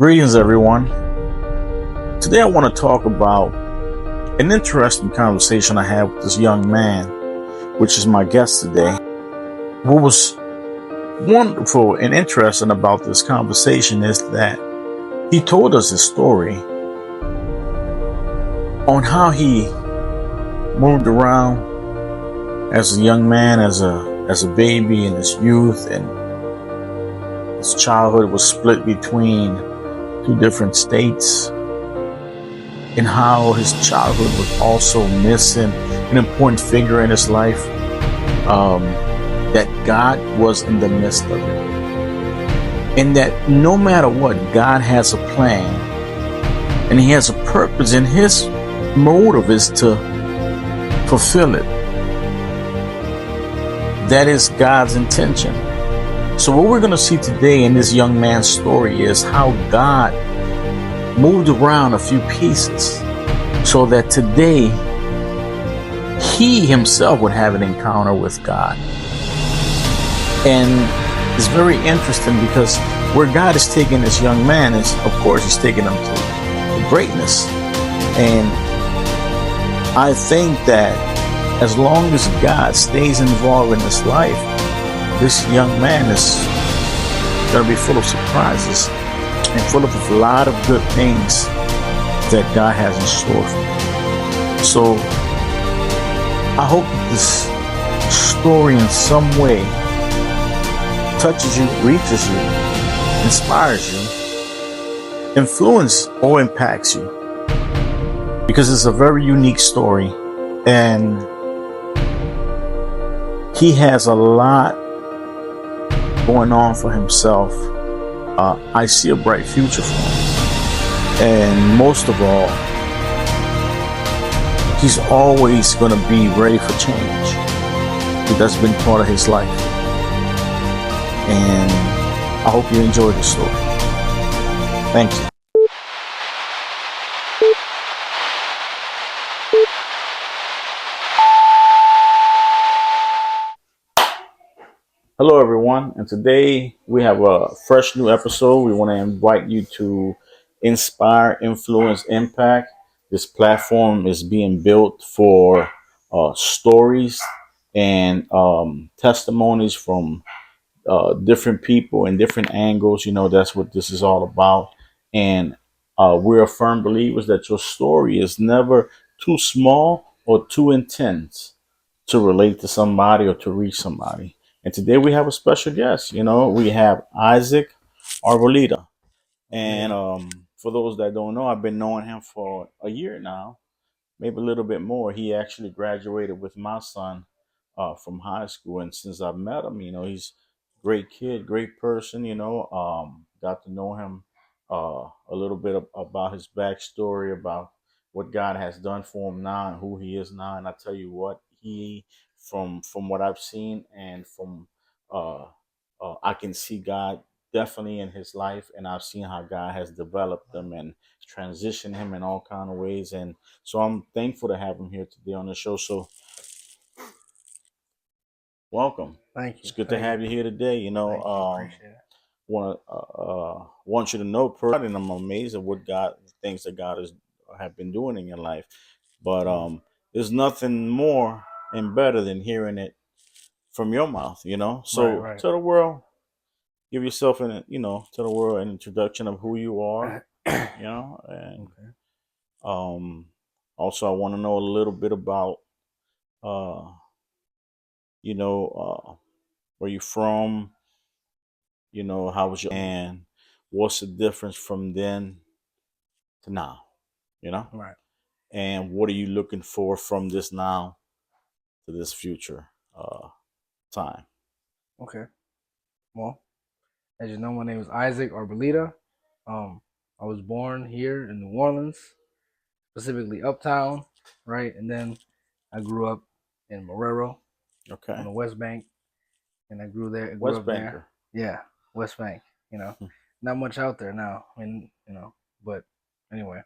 Greetings, everyone. Today I want to talk about an interesting conversation I had with this young man, which is my guest today. What was wonderful and interesting about this conversation is that he told us his story on how he moved around as a young man, as a baby in his youth, and his childhood was split between two different states, and how his childhood was also missing an important figure in his life, that God was in the midst of it, and that no matter what, God has a plan and he has a purpose, and his motive is to fulfill it. That is God's intention. So what we're going to see today in this young man's story is how God moved around a few pieces so that today he himself would have an encounter with God. And it's very interesting because where God is taking this young man is, of course, he's taking him to greatness. And I think that as long as God stays involved in his life, this young man is going to be full of surprises and full of a lot of good things that God has in store for him. So I hope that this story in some way touches you, reaches you, inspires you, influences or impacts you, because it's a very unique story and he has a lot going on for himself. I see a bright future for him, and most of all, he's always going to be ready for change. That's been part of his life, and I hope you enjoy the story. Thank you. Hello, everyone, and today we have a fresh new episode. We want to invite you to Inspire, Influence, Impact. This platform is being built for stories and testimonies from different people and different angles. You know, that's what this is all about. And we're firm believers that your story is never too small or too intense to relate to somebody or to reach somebody. And today we have a special guest. You know, we have Isaac Arboleda. And for those that don't know, I've been knowing him for a year now, maybe a little bit more. He actually graduated with my son from high school. And since I've met him, you know, he's a great kid, great person, you know. Got to know him a little bit about his backstory, about what God has done for him now and who he is now. And I tell you what, he, from what I've seen and from uh, I can see God definitely in his life, and I've seen how God has developed him and transitioned him in all kind of ways. And so I'm thankful to have him here today on the show. So welcome. Thank you. It's good to have you here today. You know, Appreciate it. want you to know, personally, and I'm amazed at what God, things that God has have been doing in your life. But there's nothing more and better than hearing it from your mouth. You know, so Right. to the world, give yourself to the world an introduction of who you are. You know, and Okay. also I want to know a little bit about uh, where you from. You know, how was your, and what's the difference from then to now? You know, Right. and what are you looking for from this now to this future time? Okay. Well, as you know, my name is Isaac Arboleda. I was born here in New Orleans, specifically Uptown, right? And then I grew up in Marrero on Okay, the West Bank, and I grew West up there. Banker. Yeah, West Bank. You know, not much out there now. I mean, but anyway,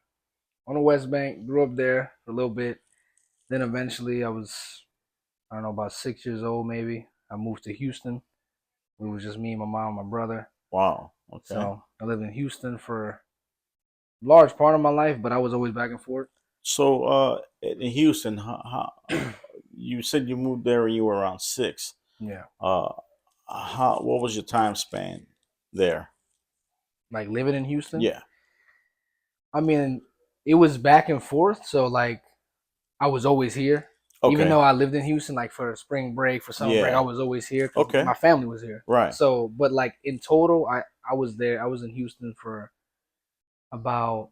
on the West Bank, grew up there for a little bit. Then eventually, I don't know, about 6 years old maybe. I moved to Houston. It was just me, my mom, my brother. Wow. Okay. So I lived in Houston for a large part of my life, but I was always back and forth. So, in Houston, you said you moved there when you were around 6. Yeah, Uh, what was your time span there? like living in Houston. Yeah. I mean, it was back and forth. So like I was always here. Even Okay. though I lived in Houston, like for spring break, for summer break, I Yeah. was always here because Okay. my family was here. Right. So, but like in total, I was there. I was in Houston for about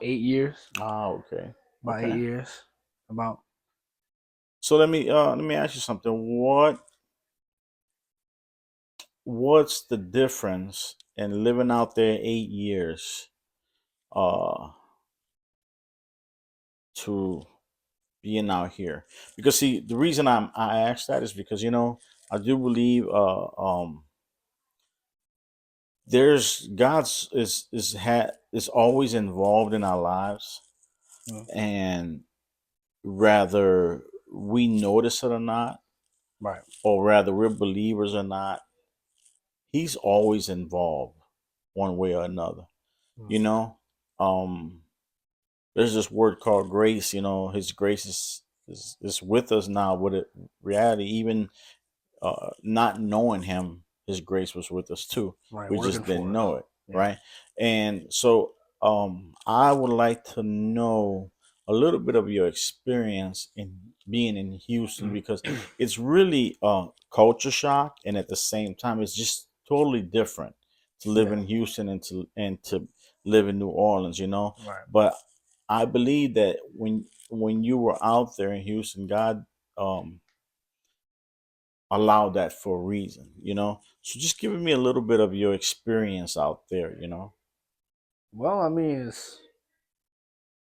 8 years. Ah, okay. About eight Okay. years. About So let me ask you something. What's the difference in living out there 8 years uh to being out here? Because see, the reason I asked that is because I do believe there's God's is always involved in our lives, mm, and rather we notice it or not, right. or rather we're believers or not, He's always involved one way or another. Mm, You know, um, there's this word called grace. His grace is with us now. With it, reality, even not knowing him, his grace was with us too. right. We Working just didn't for us. know it, Yeah. right? And so, I would like to know a little bit of your experience in being in Houston because it's really culture shock, and at the same time, it's just totally different to live Yeah. in Houston and to live in New Orleans, Right. But I believe that when you were out there in Houston, God um, allowed that for a reason. So just giving me a little bit of your experience out there. Well, I mean, it's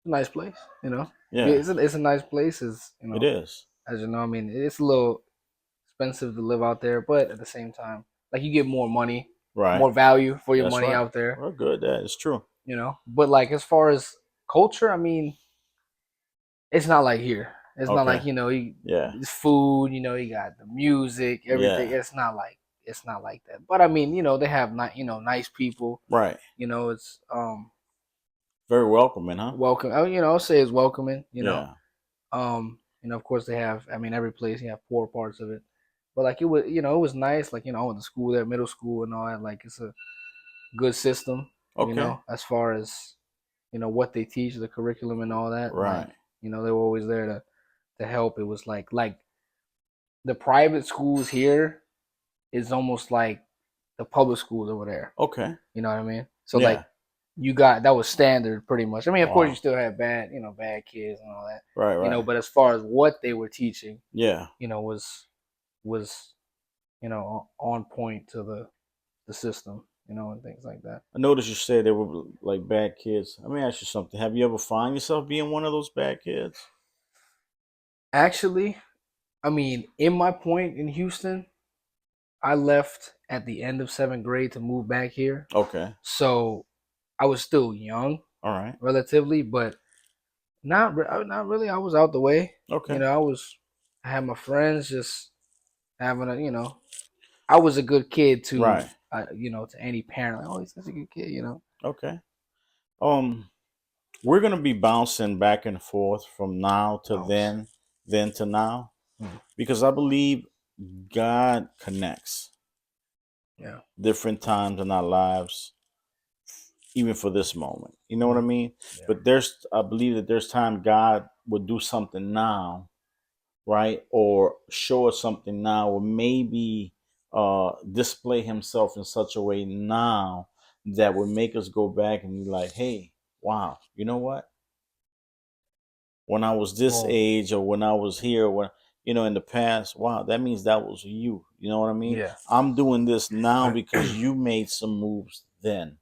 a nice place. Yeah, It's a nice place. Is it is. as you know, I mean, it's a little expensive to live out there, but at the same time, like you get more money, Right. more value for your That's money right. out there. Well, good. That is true. But like as far as culture, I mean, it's not like here. It's not like Okay. Yeah. it's food. You got the music, everything. Yeah. It's not like that. But I mean, they have not nice people. Right. It's Very welcoming, huh? welcome. I'll say it's welcoming. Yeah. Of course they have. I mean, every place you have poor parts of it, but like it was nice. Like I went to school there, middle school and all that. Like it's a good system. Okay. As far as what they teach, the curriculum and all that. Like Right. they were always there to help. It was like the private schools here is almost like the public schools over there. Okay. You know what I mean? So Yeah. like you got that was standard pretty much. I mean, of course you Wow. still had bad kids and all that. Right. Right. But as far as what they were teaching, Yeah. was on point to the system, and things like that. I noticed you said they were like bad kids. Let me ask you something. Have you ever find yourself being one of those bad kids? Actually, I mean, in my point in Houston, I left at the end of seventh grade to move back here. Okay. So I was still young, All right. relatively, but not really. I was out the way. Okay. I had my friends just having I was a good kid Right. to any parent. Like, oh, he's such a good kid. Okay. Um, we're gonna be bouncing back and forth from now to Bounce. then to now, Hmm. because I believe God connects Yeah. different times in our lives, even for this moment. You know what I Hmm. mean? Yeah. But I believe that there's time God would do something now, right? Or show us something now, or maybe display Himself in such a way now that would make us go back and be like, hey, wow, you know what? When I was this Well, age or when I was here, when in the past, wow, that means that was you. You know what I mean? yeah. I'm doing this now because you made some moves then,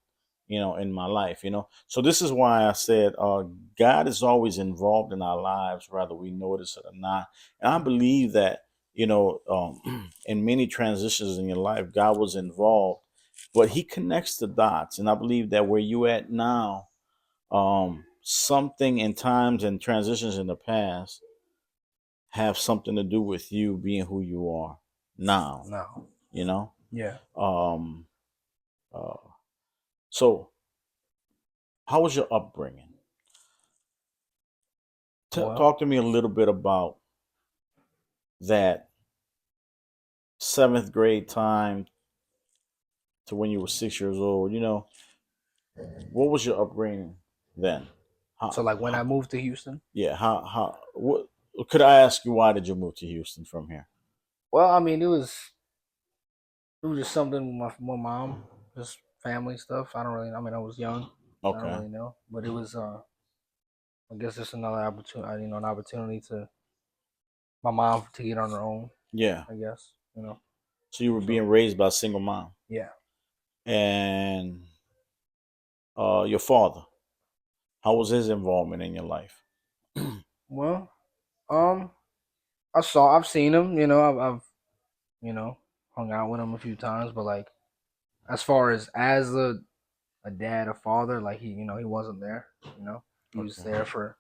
in my life. So this is why I said God is always involved in our lives, whether we notice it or not. And I believe that, in many transitions in your life, God was involved, but He connects the dots. And I believe that where you at now, something in times and transitions in the past have something to do with you being who you are now. No. You know? Yeah. Um, uh, so, how was your upbringing? Well, Talk to me a little bit about that seventh grade time to when you were 6 years old. What was your upbringing then? so How, like when I how moved to Houston. yeah, what could I ask you, why did you move to Houston from here? Well, I mean, it was just something with my mom, just family stuff. I don't really. I mean, I was young. I don't Okay. really know, but it was. I guess just another opportunity. An opportunity to my mom to get on her own. Yeah. I guess So you were So being raised by a single mom. yeah. And your father, how was his involvement in your life? Well, um, I've seen him. I've you know hung out with him a few times, but like as far as a dad, a father, like he wasn't there. He was Okay. there for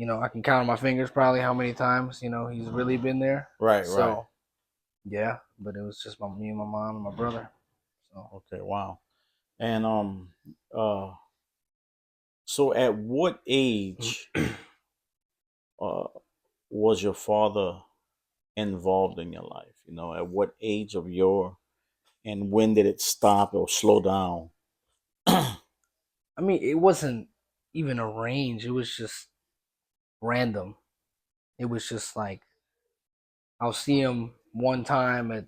I can count on my fingers probably how many times he's really been there. Right, right. So yeah, but it was just me and my mom and my brother. So Okay, wow. And uh so at what age uh was your father involved in your life? At what age of your and when did it stop or slow down? I mean, it wasn't even a range. It was just random. It was just like I'll see him one time at,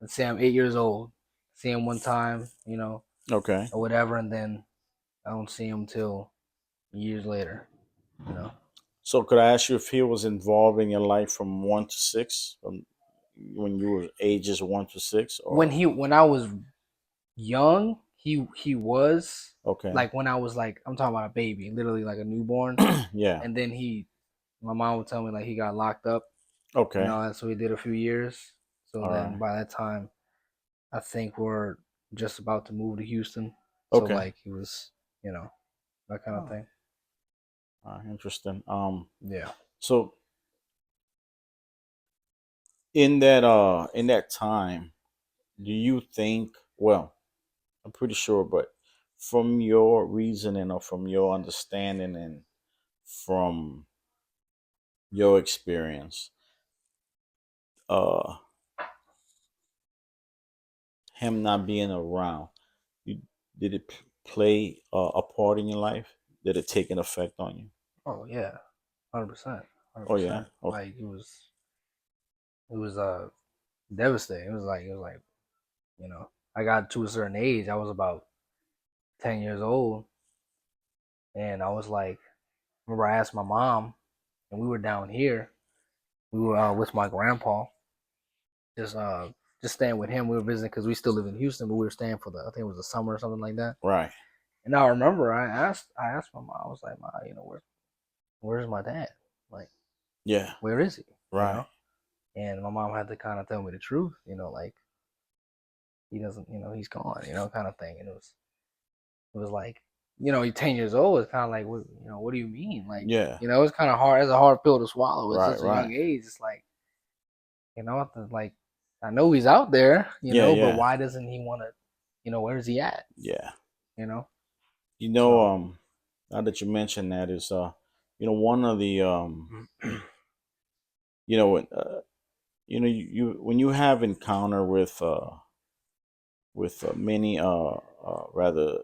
let's say I'm 8 years old. See him one time, Okay. or whatever, and then I don't see him till years later. You know, So could I ask you if he was involved in your life from 1 to 6, from when you were ages 1 to 6, or when I was young, he was okay. like when I was like I'm talking about a baby, literally like a newborn, Yeah. and then my mom would tell me like he got locked up. Okay. That's what he did a few years. So All then right. by that time, I think we're just about to move to Houston. So Okay. like he was, you know, that kind of Oh, thing. interesting. Yeah. So in that time, do you think? Well, I'm pretty sure, but from your reasoning or from your understanding and from your experience, uh, him not being around, you, did it play a part in your life? Did it take an effect on you? Oh yeah. 100%. hundred Oh yeah. percent. Okay. Like it was devastating. It was like I got to a certain age. I was about 10 years old, and I was like, remember I asked my mom, and we were down here. We were with my grandpa, just uh just staying with him. We were visiting because we still live in Houston, but we were staying for I think it was the summer or something like that. Right. And I remember I asked my mom, I was like, Ma, where's my dad? Like, Yeah. where is he? You Right. know? And my mom had to kind of tell me the truth, like he doesn't, he's gone, kind of thing. And it was like, he's 10 years old. It's kind of like, what do you mean? Like, Yeah. it's kind of hard. It's a hard pill to swallow at Right. such a Right. young age. It's like, like I know he's out there, Yeah. but Yeah. why doesn't he want to, where's he at? Yeah. You know? You know, So, now that you mentioned that is, one of the, you know, you when you have encounter with many, rather,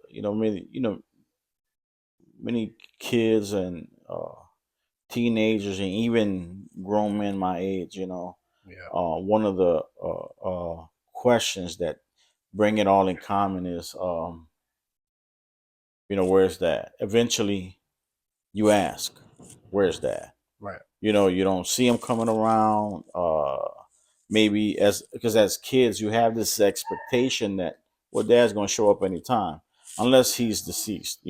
many kids and teenagers and even grown men my age, yeah, one of the questions that bring it all in common is, where's that? Eventually, you ask, where's that? right, You don't see them coming around. Maybe because as kids, you have this expectation that, well, dad's going to show up anytime, unless he's deceased.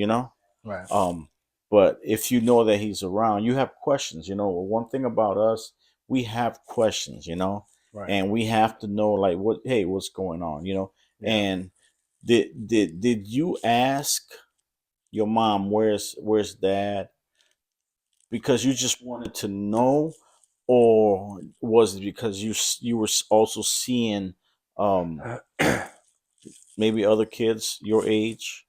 right, Um, but if you know that he's around, you have questions. One thing about us, we have questions. right, And we have to know, like, hey, what's going on? yeah. And did you ask your mom, where's dad, because you just wanted to know, or was it because you were also seeing Um, maybe other kids your age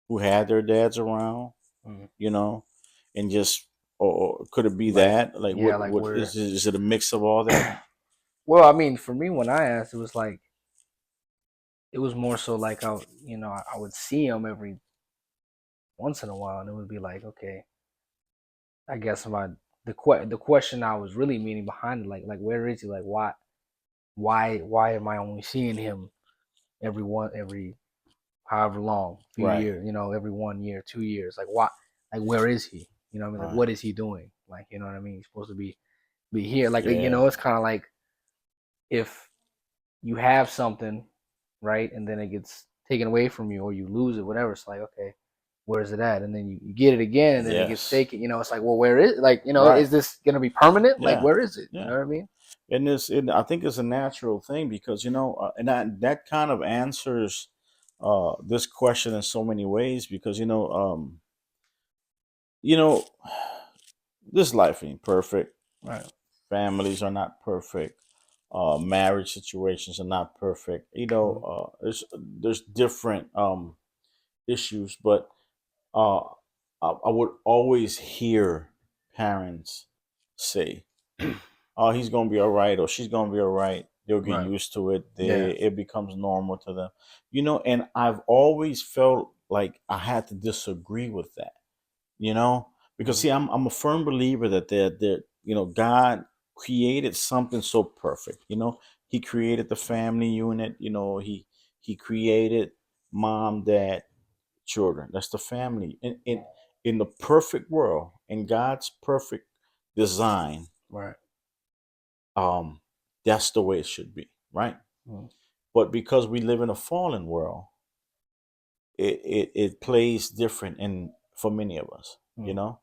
who had their dads around, Mm. you know, and just or could it be Like, that? Like yeah, like what where? is it a mix of all that? Well, I mean, for me, when I asked, it was like it was more so like I would see him every once in a while, and it would be like, okay, I guess the question I was really meaning behind it, like where is he? Like why am I only seeing him every however long, few Right, years, every 1 year, 2 years, like why, like where is he? You know what I mean? Like right. what is he doing? Like you know what I mean? He's supposed to be here. Like Yeah, it's kind of like if you have something, right, and then it gets taken away from you or you lose it, whatever. It's like okay, where is it at? And then you get it again, and then it gets yes, taken. It's like well, where is like right. is this gonna be permanent? Like Yeah, where is it? You yeah. know what I mean? And I think it's a natural thing because and that kind of answers this question in so many ways because you know, this life ain't perfect. Right. Families are not perfect. Marriage situations are not perfect. Mm-hmm. There's different issues, but uh, I would always hear parents say, "Oh, he's gonna be all right," or "She's gonna be all right." They'll get Right. used to it. Yeah. It becomes normal to them, And I've always felt like I had to disagree with that, you know, because Mm-hmm. see, I'm a firm believer that God created something so perfect. He created the family unit. He created mom, dad, children. That's the family. In the perfect world, in God's perfect design, Right. um, that's the way it should be, right? Mm-hmm. But because we live in a fallen world, it plays different in for many of us, you Mm-hmm. know.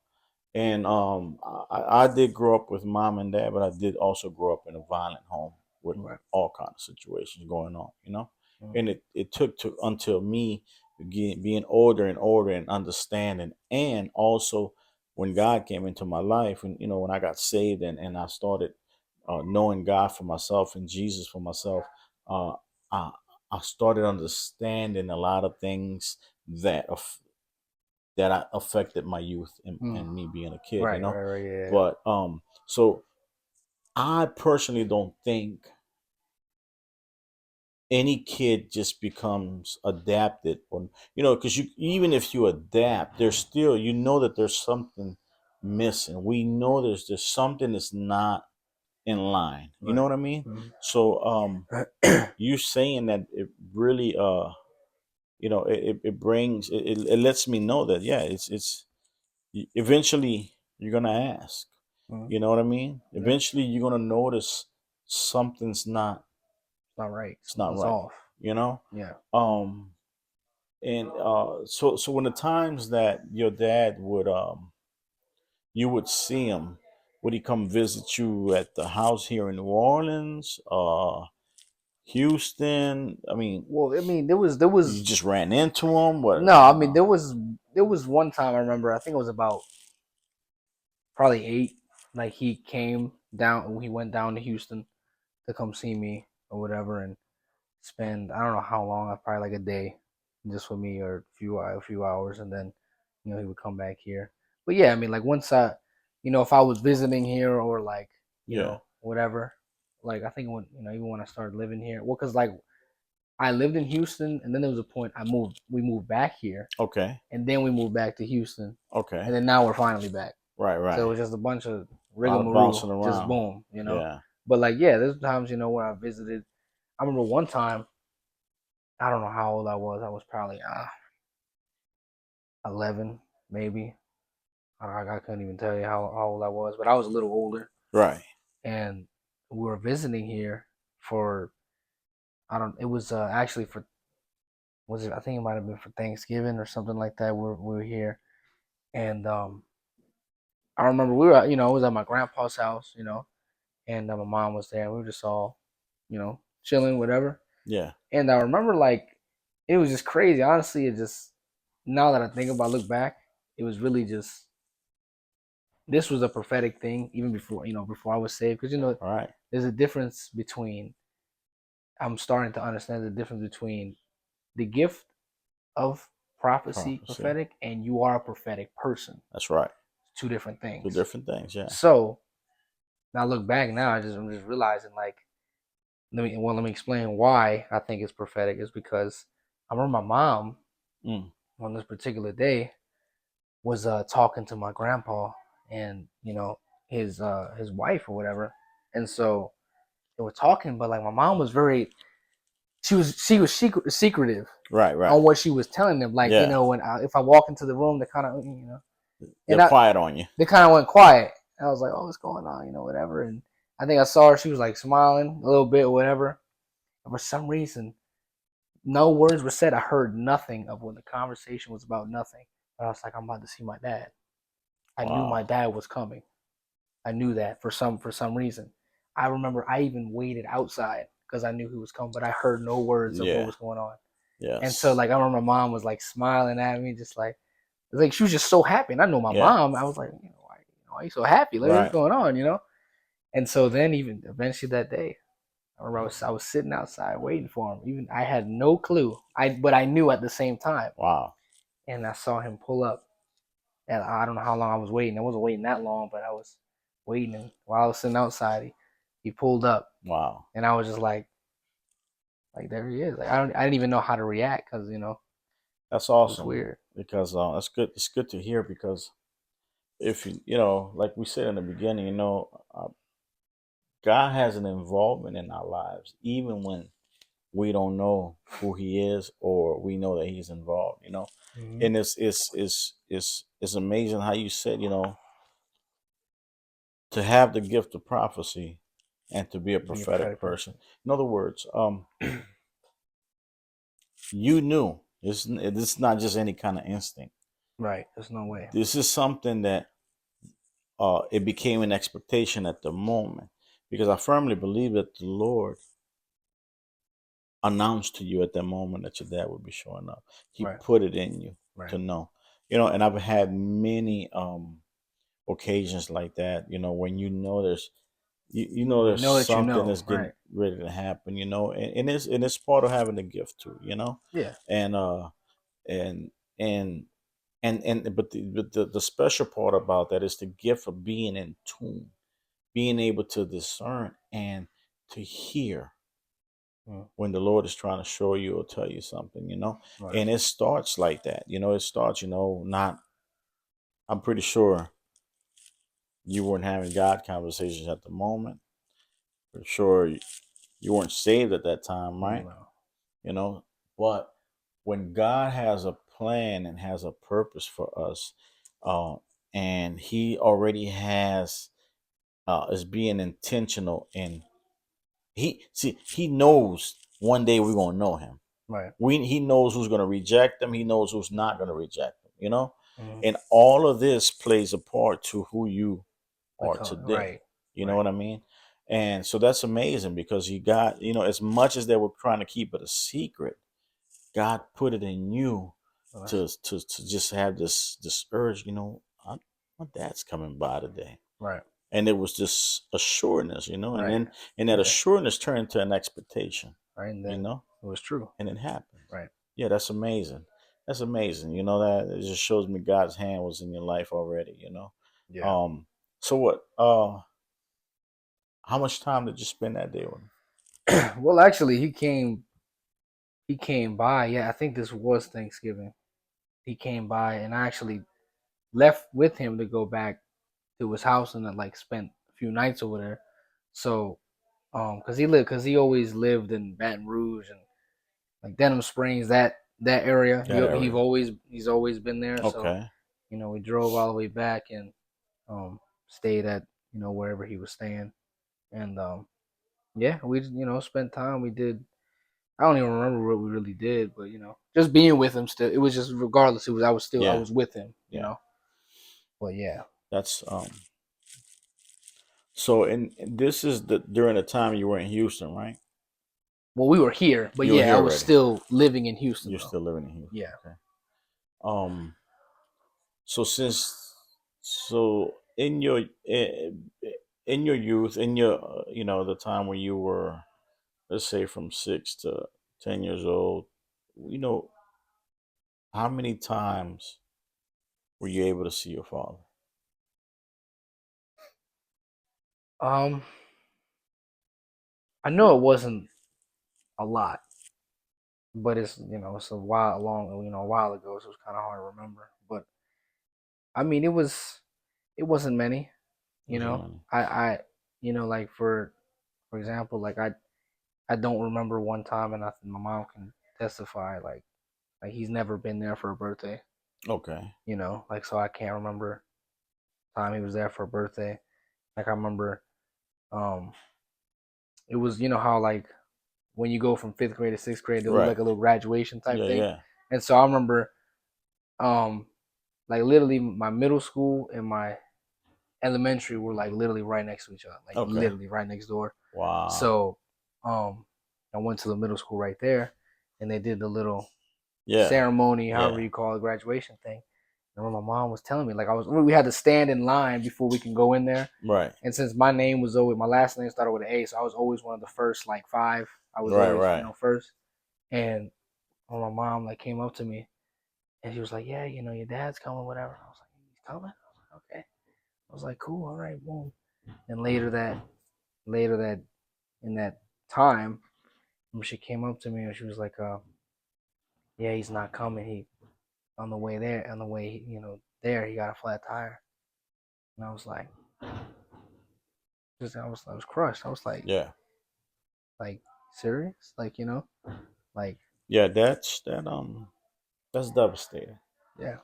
And I did grow up with mom and dad, but I did also grow up in a violent home with Right. all kinds of situations going on. Mm-hmm. And it took to until me being older and older and understanding, and also when God came into my life, and when I got saved and I started knowing God for myself and Jesus for myself, uh, I, I started understanding a lot of things that affected my youth Mm-hmm. and me being a kid, Right. Right. Right. Yeah. But so I personally don't think any kid just becomes adapted, or because you even if you adapt, there's still that there's something missing. We know there's something that's not in line. You know Right. what I mean? Mm-hmm. So you saying that it really it brings it lets me know that yeah, it's eventually you're gonna ask. Mm-hmm. You know what I mean? Yeah. Eventually you're gonna notice something's not It's not right. it's not Something's right. off. You know? Yeah. Um and so when the times that your dad would you would see him, would he come visit you at the house here in New Orleans, Houston? I mean, Well, I mean, there was you just ran into him? What? no. I mean, there was one time I remember. I think it was about probably eight. Like he came down. He went down to Houston to come see me or whatever, and spend I don't know how long. Probably like a day, just with me or a few hours, and then he would come back here. But yeah, I mean, like once if I was visiting here or like Yeah. whatever, like I think when even when I started living here, well, cause like I lived in Houston, and then there was a point we moved back here, Okay. and then we moved back to Houston, Okay. and then now we're finally back. Right. So it Right. was just a bunch of A lot of rigmarole, bouncing just around. boom. Yeah. But like yeah, there's times where I visited. I remember one time, I don't know how old I was. I was probably 11, maybe. I couldn't even tell you how old I was, but I was a little older, Right. and we were visiting here for I don't. It was actually for was it? I think it might have been for Thanksgiving or something like that. We were here, and I remember we were I was at my grandpa's house, and my mom was there. We were just all chilling, whatever. Yeah. And I remember like it was just crazy. Honestly, it just now that I think about, look back, it was really just this was a prophetic thing even before I was saved, because All right. there's a difference between I'm starting to understand the difference between the gift of prophecy, Prophecy. prophetic, and you are a prophetic person. That's right. Two different Two things. different things. Yeah. So now I look back now, I'm just realizing like let me explain why I think it's prophetic is because I remember my mom Mm. on this particular day was talking to my grandpa and his wife or whatever, and so they were talking, but like my mom was very she was secretive Right. Right. on what she was telling them. Like Yeah. when if I walk into the room, they kind of They're and I quiet on you. they kind of went quiet. And I was like, oh, what's going on, whatever. And I think I saw her; she was like smiling a little bit, or whatever. And for some reason, no words were said. I heard nothing of when the conversation was about nothing. But I was like, I'm about to see my dad. I knew my Wow. dad was coming. I knew that for some reason. I remember I even waited outside because I knew he was coming, but I heard no words of what Yeah. was going on. And so Yes. like I remember my mom was like smiling at me, just like she was just so happy. And I know my Yeah. mom. I was like, why are you so happy? Like what's Right. going on? And so then even eventually that day, I remember I was sitting outside waiting for him. Even I had no clue. But I knew at the same time. Wow. And I saw him pull up. And I don't know how long I was waiting. I wasn't waiting that long, but I was waiting. And while I was sitting outside, he pulled up, Wow. and I was just like there he is. Like I didn't even know how to react because That's it was awesome weird. because that's good. It's good to hear because if like we said in the beginning, God has an involvement in our lives, even when we don't know who He is or we know that He's involved. Mm-hmm. And it's amazing how you said, to have the gift of prophecy and to be a Be a prophetic prophetic person. person, In other words, you knew this is not just any kind of instinct. right? There's no way. This is something that it became an expectation at the moment because I firmly believe that the Lord announced to you at that moment that your dad would be showing up. He Right, put it in you right. to know. And I've had many occasions like that, when there's Know that you something know, that's getting right? ready to happen, and it's part of having the gift too, Yeah, and and and but the special part about that is the gift of being in tune, being able to discern and to hear mm, when the Lord is trying to show you or tell you something, right. and it starts like that, it starts, not, I'm pretty sure you weren't having God conversations at the moment. For sure, you weren't saved at that time, right? No, You know, but when God has a plan and has a purpose for us, uh, and He already has is being intentional, and He knows one day we're gonna know Him. right. He knows who's gonna reject Him. He knows who's not gonna reject Him. Mm-hmm. And all of this plays a part to who you are Become today. right, You know right. what I mean? And so that's amazing because you got, as much as they were trying to keep it a secret, God put it in you Well, to just have this urge, my dad's coming by today. right, And it was this assuredness, and right. and that Yeah, assuredness turned into an expectation, right. And you then know, it was true, and it happens. right? Yeah, that's amazing. That's amazing. That it just shows me God's hand was in your life already. Yeah. Um, so what? How much time did you spend that day with him? Well, actually, he came by. Yeah, I think this was Thanksgiving. He came by, and I actually left with him to go back to his house and then like spent a few nights over there. So, because he always lived in Baton Rouge and like Denham Springs, that area. That area. He's always been there. So, Okay. we drove all the way back and stayed at wherever he was staying, and yeah, we spent time. We did. I don't even remember what we really did, but just being with him still. It was just regardless. It was I Yeah. was with him. Yeah. But yeah. That's so and this is during the time you were in Houston, right? Well, we were here, but You were yeah, I here was already. still living in Houston You're though. still living in Houston. Yeah. Okay. Um so since so in your youth, in your the time when you were let's say from 6 to 10 years old, you know, how many times were you able to see your father? Um, I know it wasn't a lot, but it's it's a while long a while ago, so it's kind of hard to remember. But I mean, it wasn't many. You Wasn't know, many. I like for example, like I don't remember one time, and I think my mom can testify like he's never been there for a birthday. Okay. Like so I can't remember time he was there for a birthday. Like I remember, um, it was how like when you go from fifth grade to sixth grade, they'll do Right. like a little graduation type Yeah. thing. Yeah. And so I remember, um, like literally my middle school and my elementary were like literally right next to each other, like Okay. literally right next door. Wow. So, I went to the middle school right there, and they did the little Yeah. ceremony, however Yeah. you call it, graduation thing. And when my mom was telling me, like we had to stand in line before we can go in there. Right. And since my name was always my last name started with an A, so I was always one of the first like five. I was Right. always Right. first. And when my mom like came up to me and she was like, "Yeah, your dad's coming, whatever." I was like, "He's coming?" I was like, "Okay." I was like, "Cool, all right, boom." And later that in that time, when she came up to me and she was like, "Yeah, he's not coming. He on the way there, on the way, there, he got a flat tire." And I was like, I was crushed. I was Yeah. like serious, like Yeah. That's devastating. yeah.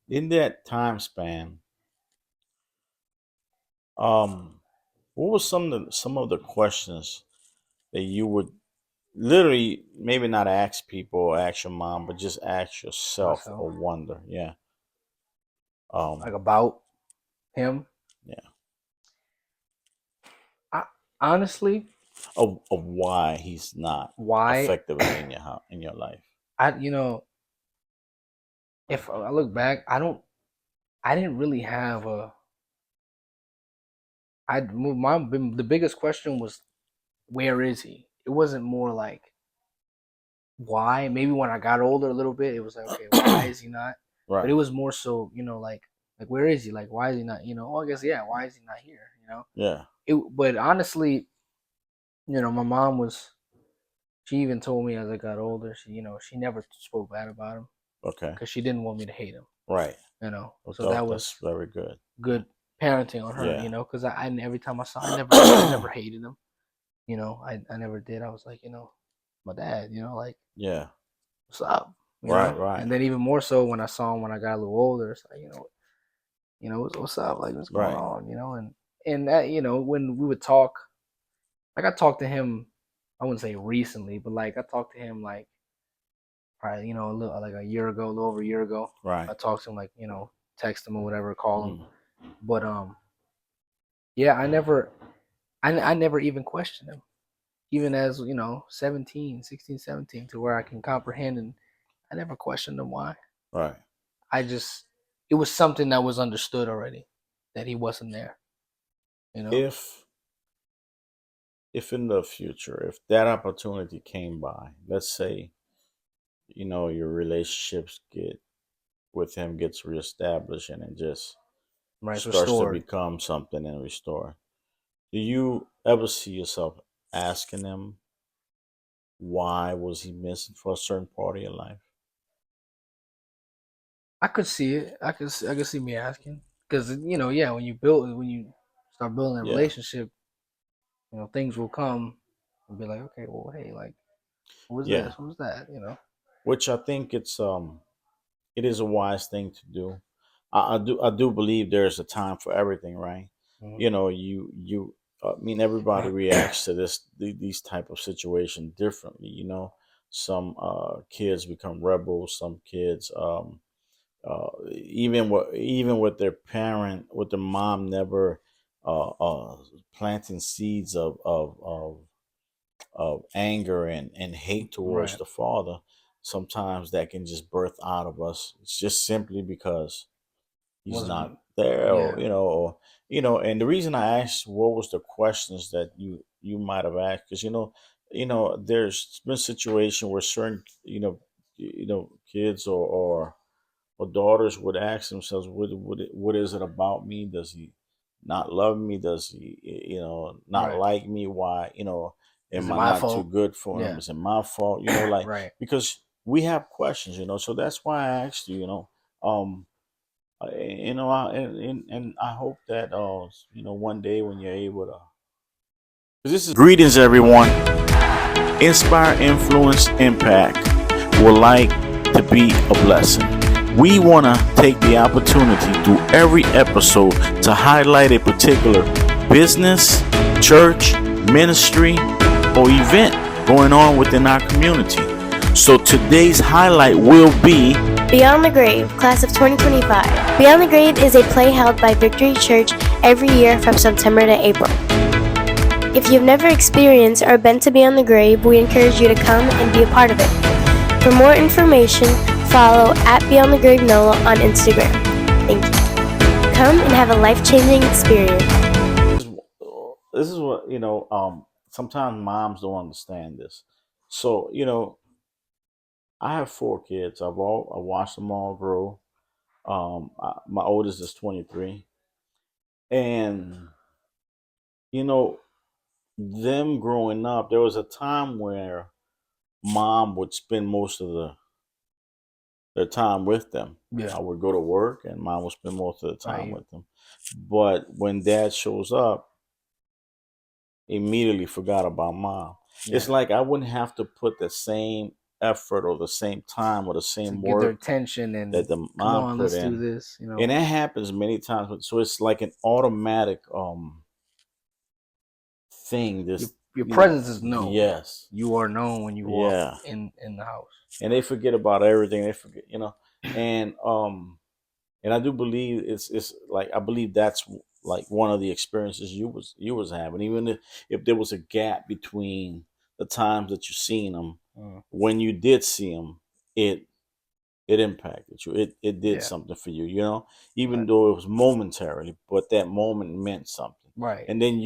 In that time span, um, what was some of the questions that you would literally maybe not ask people or ask your mom, but just ask yourself Myself, or wonder? Yeah. like Um. about him. Yeah. I honestly, Of why he's not why effectively in your life. I if I look back, I didn't really have a I my the biggest question was where is he? It wasn't more like why. Maybe when I got older a little bit, it was like okay, why is he not? But it Right. was more so like where is he? Like why is he not? Oh, I guess yeah, why is he not here? Yeah. But honestly, my mom was. She even told me as I got older, she never spoke bad about him Okay. because she didn't want me to hate him. Right. So that That's was very good. good parenting on her. Yeah. Because I every time I saw, I never hated him. I never did. I was like, my dad. Like Yeah. what's up? Right. Right. And then even more so when I saw him when I got a little older, it's like, what's up? Like what's going Right. on? And that, when we would talk, like I talked to him, I wouldn't say recently, but like I talked to him like probably a little like a year ago, a little over a year ago. Right. I talked to him like text him or whatever, call him. Mm. But yeah, I never even questioned him, even as 17, 16, 17, to where I can comprehend, and I never questioned him why. Right. I just it was something that was understood already that he wasn't there. You know, If in the future, if that opportunity came by, let's say, your relationships get with him gets reestablished and it just right? It's starts to restored. become something and restore. Do you ever see yourself asking him why was he missing for a certain part of your life? I could see it. I could see me asking because yeah, when you start building a Yeah. relationship, things will come and be like, okay, well, hey, like, what was Yeah. this? What was that? Which I think it is a wise thing to do. I do believe there's a time for everything, right? Mhm. You I mean everybody reacts to these type of situation differently. Some kids become rebels. Some kids even with their parent with their mom never planting seeds of anger and hate towards Right. the father, sometimes that can just birth out of us. It's just simply because he's not Wasn't there, or yeah. and the reason I asked what was the questions that you might have asked, because there's been situation where certain kids or daughters would ask themselves, what is it about me? Does he not love me? Does he, not Right. like me? Why, Is am it I my not too fault? good for him? Yeah. Is it my fault? Like, Right. because we have questions, so that's why I asked you, um, and I hope that, one day when you're able to. 'Cause this is greetings, everyone. Inspire, influence, impact. Would like to be a blessing. We want to take the opportunity through every episode to highlight a particular business, church, ministry, or event going on within our community. So today's highlight will be Beyond the Grave, Class of 2025. Beyond the Grave is a play held by Victory Church every year from September to April. If you've never experienced or been to Beyond the Grave, we encourage you to come and be a part of it. For more information, follow at Beyond the Grave NOLA on Instagram. Thank you. Come and have a life-changing experience. this is what sometimes moms don't understand this. So I have 4 kids. I watched them all grow. My oldest is 23, and you know them growing up, there was a time where mom would spend most of their time with them. Yeah. I would go to work, and mom would spend most of the time Right. with them. But when dad shows up, immediately forgot about mom. It's Yeah. like I wouldn't have to put the same effort or the same time or the To same get their work attention that and the come mom on, put let's do in. this. And that happens many times. So it's like an automatic thing. This, Your presence is known. yes, You are known when you walk yeah. in the house. And they forget about everything. They forget, and and I do believe it's like, I believe that's like one of the experiences you was having. Even if there was a gap between the times that you seen them, Mm. when you did see them, it it impacted you. It did Yeah. something for you, even Right. though it was momentarily, but that moment meant something. Right. And then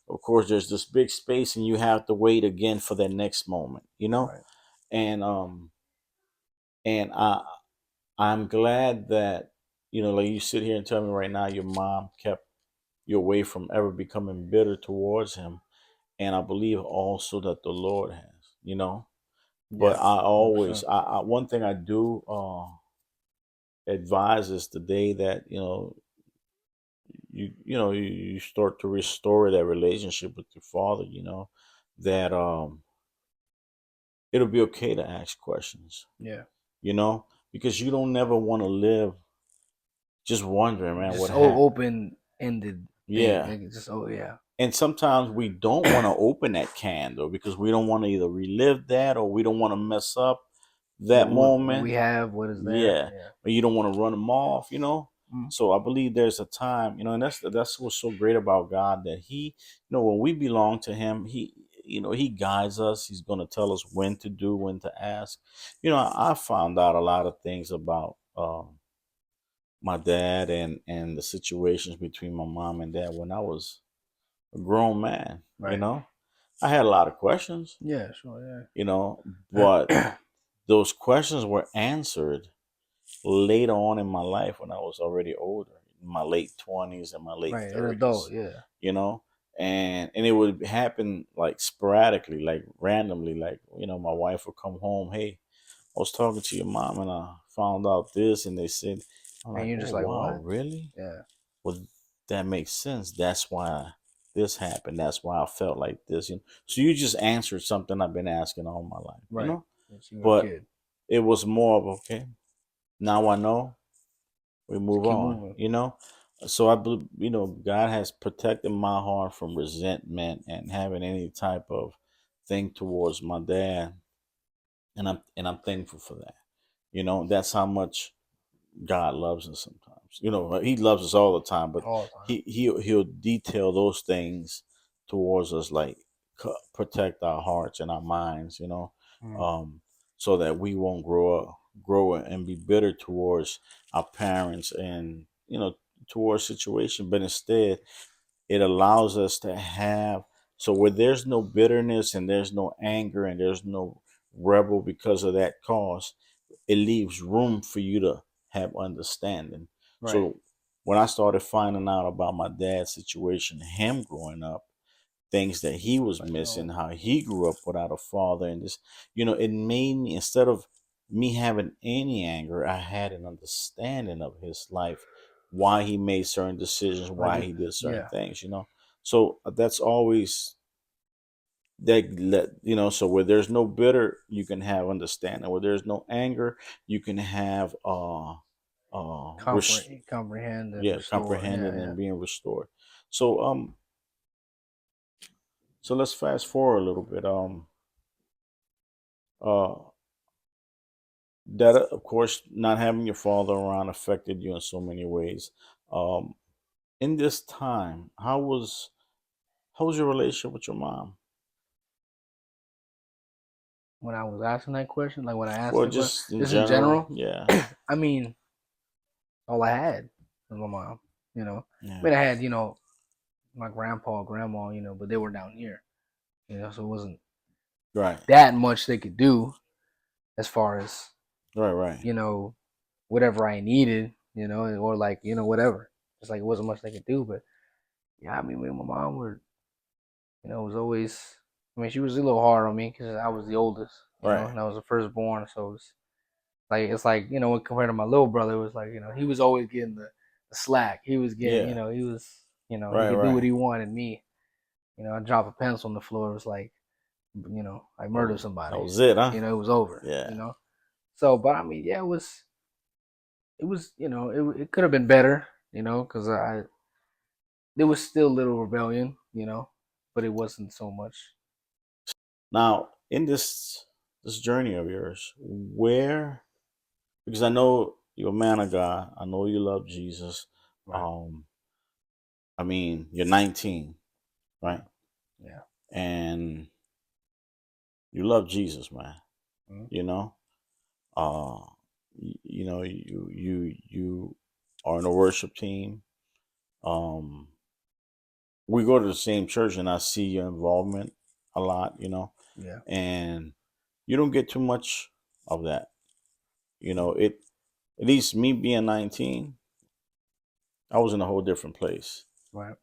of course, there's this big space, and you have to wait again for that next moment, Right. and I'm glad that, like, you sit here and tell me right now your mom kept you away from ever becoming bitter towards him. And I believe also that the Lord has, but Yeah. I always, 100%. one thing I do advise is the day that, you start to restore that relationship with your father, that it'll be okay to ask questions, Yeah. you know, because you don't never want to live just wondering, man, what Just happened. open ended thing. Yeah. Like, just yeah. And sometimes we don't want to open that candle because we don't want to either relive that, or we don't want to mess up that What we moment. have, what is there? Yeah. Yeah. But you don't want to run them off, Mm. So I believe there's a time, and that's what's so great about God, that He, when we belong to Him, He guides us. He's going to tell us when to do, when to ask. I found out a lot of things about my dad, and the situations between my mom and dad when I was a grown man. Right. I had a lot of questions, Yeah. Sure. but Yeah. those questions were answered later on in my life, when I was already older, in my late 20s and my late Right. An 30s, adult. Yeah. you know, and it would happen like sporadically, like randomly, like, my wife would come home, hey, I was talking to your mom and I found out this, and they said, I'm And like, you're oh just like, wow, what? really? Yeah. Well, that makes sense. That's why this happened. That's why I felt like this. So you just answered something I've been asking all my life, Right. Since you were a But kid. it was more of, okay, now I know. We Just move keep on. moving. So I believe, God has protected my heart from resentment and having any type of thing towards my dad, and I'm thankful for that. That's how much God loves us sometimes. He loves us all the time, but All the time. he'll detail those things towards us, like protect our hearts and our minds, Mm. um, so that we won't grow and be bitter towards our parents, and towards situation, but instead it allows us to have So where there's no bitterness and there's no anger and there's no rebel because of that cause, it leaves room for you to have understanding. Right. So when I started finding out about my dad's situation, him growing up, things that he was Like, missing, how he grew up without a father, and this, it made me, instead of me having any anger, I had an understanding of his life, why he made certain decisions, like why it, he did certain yeah. things. So that's always so where there's no bitter, you can have understanding. Where there's no anger, you can have Comprehend and yeah, restore. Yeah, comprehending yeah. and being restored. So so let's fast forward a little bit. Uh that of course, not having your father around affected you in so many ways. Um in this time, how was your relationship with your mom? When I was asking that question, like when I asked Well, the question, just in just in general, general, yeah. I mean, all I had was my mom. I Yeah. mean, I had my grandpa, grandma, but they were down here. So it wasn't Right. that much they could do as far as Right, right. you know whatever I needed, or like whatever. It's like it wasn't much they could do, but yeah, I mean, me and my mom were, it was always. I mean, she was a little hard on me because I was the oldest, Right. and I was the firstborn, so it's like when compared to my little brother, it was like he was always getting the slack. He was getting, Yeah. he was, he Right, could do what right. he wanted. Me, I drop a pencil on the floor. It was like, I That murdered was that somebody. was it, huh? It was over. Yeah. So, but I mean, yeah, it was, it could have been better, because there was still little rebellion, but it wasn't so much. Now, in this journey of yours, where, because I know you're a man of God, I know you love Jesus. Right. Um, I mean, you're 19, right? Yeah. Yeah. And you love Jesus, man. Mhm. You know, uh, you are in a worship team. Um, we go to the same church, and I see your involvement a lot. Yeah. And you don't get too much of that. It, at least me being 19, I was in a whole different place. Right.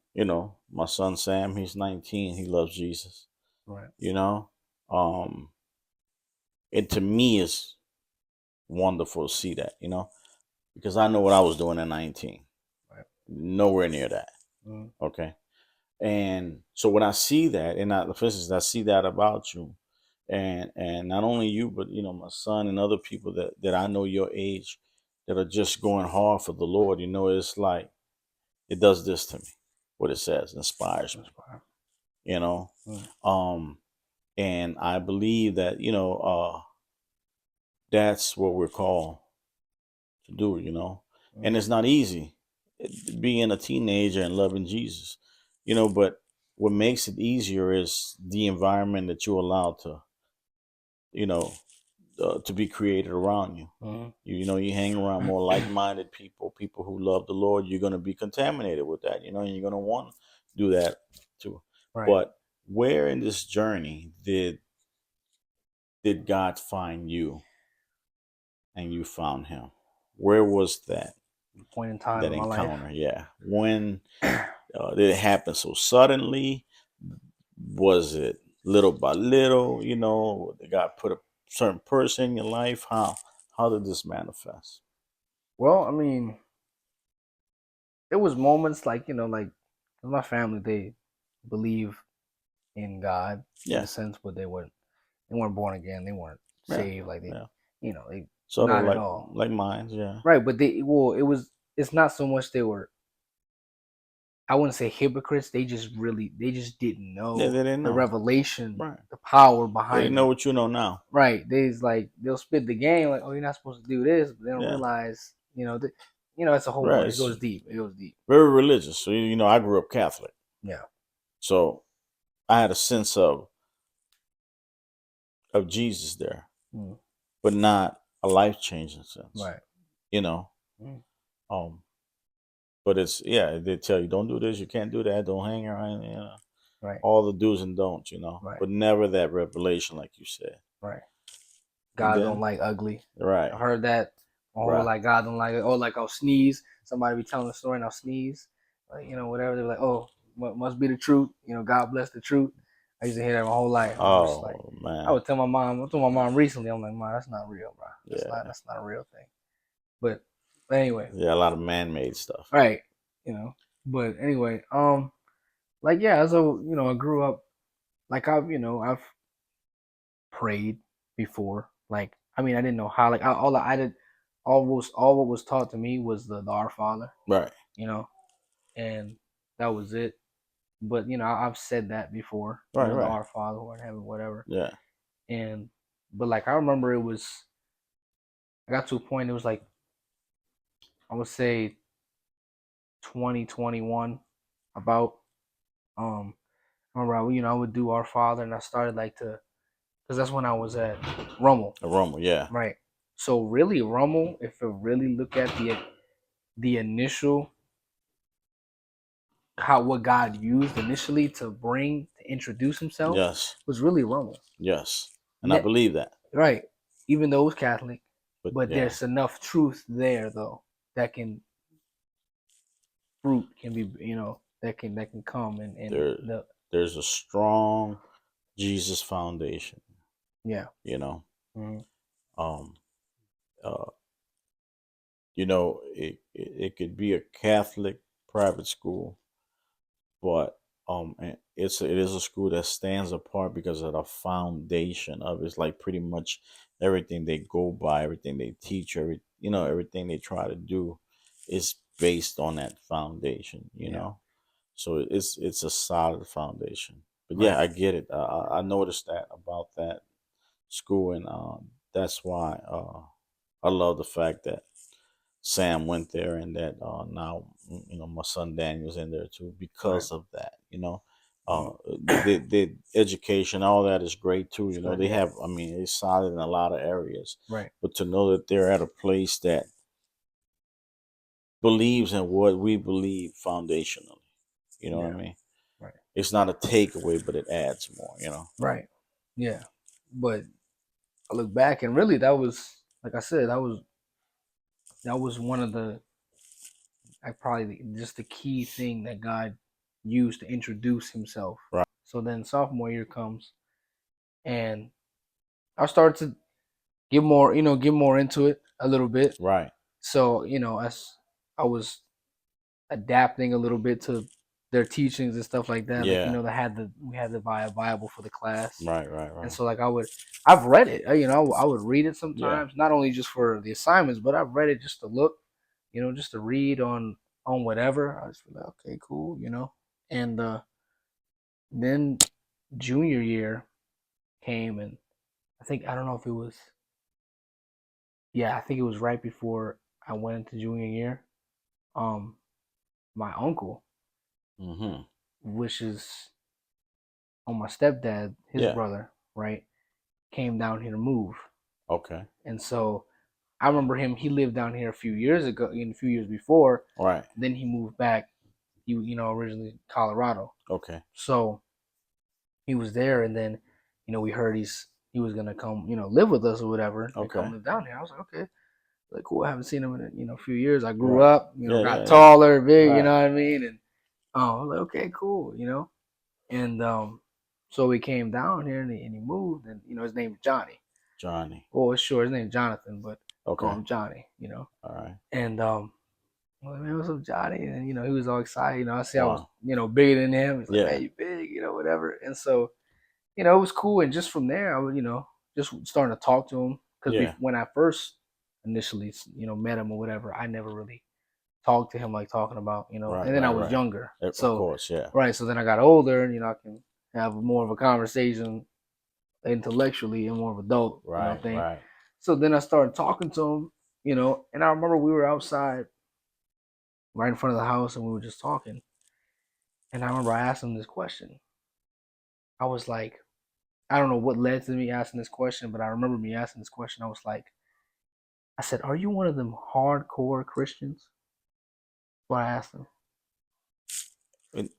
My son Sam, he's 19, he loves Jesus. Right. You know, um, it to me is wonderful to see that. Because I know what I was doing at 19, Right. nowhere near that. Mhm. Okay, and so when I see that, and for instance, I see that about you, and not only you, but my son and other people that I know your age that are just going hard for the Lord. It's like it does this to me. What it says inspires me. That's fine. You know, Mhm. um, and I believe that that's what we're called to do. And Mhm. it's not easy being a teenager and loving Jesus. But what makes it easier is the environment that you allow you know to be created around you. Mhm. You hang around more like-minded people who love the Lord. You're going to be contaminated with that, and you're going to want to do that too. Right. But where in this journey did God find you and you found Him? Where was Point in time that in my life. encounter? Yeah, when did it happen so suddenly? Was it little by little? Did God put a certain person in your life? How did this manifest? Well, I mean, it was moments like like my family, they believe in God in Yeah, a sense, but they weren't born again. They weren't yeah, saved. Like yeah. they Sort of not at like all. mine. Yeah, Right, but it's not so much they were. I wouldn't say hypocrites. They just didn't yeah. know They didn't the know. revelation, Right. the power They didn't behind know it. what you know now. Right, they'll spit the game like, oh, you're not supposed to do this, but they don't Yeah. realize, it's a whole. Right. It It's goes deep. It goes deep. very religious. So I grew up Catholic, Yeah. so I had a sense of Jesus there, Mm. but not a life changing sense. Right. You know. Mm. Um. But it's, yeah. They tell you don't do this. You can't do that. Don't hang around. Right. all the do's and don'ts, you know, Right. but never that revelation, like you said. Right. And God don't then, like ugly. right, I heard that. Oh, right. like God don't like it. Oh, like I'll sneeze. Somebody be telling a story and I'll sneeze. Like, you know, whatever. They're like, oh, must be the truth. You know, God bless the truth. I used to hear that my whole life. I was just like, Oh I man, would tell my mom. I told my mom recently. I'm like, Mom, that's not real, bro. yeah, That's not a real thing. But anyway, yeah, a lot of man-made stuff. right. You know. But anyway, like yeah. So you know, I grew up like I've prayed before. Like I mean, I didn't know how. Like all I did, all what was taught to me was the Our Father. Right, You know, and that was it. But you know, I've said that before. You right, know, the right. Our Father who art in heaven, whatever. Yeah, And but like I remember it was. I got to a point. It was like I would say 2021 about I remember I would do Our Father and I started like to because that's when I was at Rummel, aroma. Yeah, right? So really Rummel, if you really look at the initial how what God used initially to introduce himself yes, was really Rummel. yes, and I believe that. Right. Even though it was Catholic, But but yeah, there's enough truth there though that fruit can be that can come and there, the there's a strong Jesus foundation. yeah. You know, Mm-hmm. um, uh, it could be a Catholic private school, but and it is a school that stands apart because of the foundation of it's like pretty much everything they go by, everything they teach, everything they try to do is based on that foundation. Yeah. So it's a solid foundation. But Right. yeah, I get it. I noticed that about that school, and that's why I love the fact that Sam went there, and that now my son Daniel's in there too Right. because of that. Mm-hmm. The education, all that is great too. It's good. They Yeah. have, I mean, it's solid in a lot of areas, Right. but to know that they're at a place that believes in what we believe foundationally, you know what I Yeah. mean? Right. It's not a takeaway, but it adds more. Right. Yeah. But I look back and really that was like I said that was one of the just the key thing that God used to introduce Himself. Right, So then sophomore year comes and I started to get more into it a little bit. right, So as I was adapting a little bit to their teachings and stuff like that. Like yeah, we had to buy a Bible for the class, right, right, and right, so like I've read it. I would read it yeah, sometimes, not only just for the assignments, but I've read it just to look, just to read on whatever. I just feel like okay, cool, and then junior year came, and I don't know if it was I think it was right before I went into junior year. Um, my uncle, mm-hmm, which is on my stepdad, his yeah, brother, right, came down here to move. okay, And so I remember him, he lived down here a few years ago, a few years before. right, Then he moved back, originally Colorado. okay, So he was there and then, we heard he was gonna come, live with us or whatever and come okay, live down here. I was like, okay, like cool. I haven't seen him in a few years. I grew right, up, yeah, got yeah, yeah, taller, big, you right, know what I mean? And I was like, okay, cool, And so he came down here and he moved, and his name is Johnny. Johnny, Well, it's short. His name's Jonathan, but we call okay, him Johnny. all right, And I'm like, man, what's up, Johnny? And he was all excited. I see I was wow, bigger than him. He's like, man, yeah, you big, whatever. And so it was cool. And just from there, I would just starting to talk to him because yeah, when I first initially met him or whatever, I never really talked to him like talking about right, And then I right, was right, younger, of so course, yeah, right. So then I got older, and I can have more of a conversation intellectually and more of adult, right, thing. right, So then I started talking to him, and I remember we were outside right in front of the house and we were just talking. And I remember I asked him this question. I was like, I don't know what led to me asking this question, but I remember me asking this question. I was like, I said, are you one of them hardcore Christians? That's what I asked him. and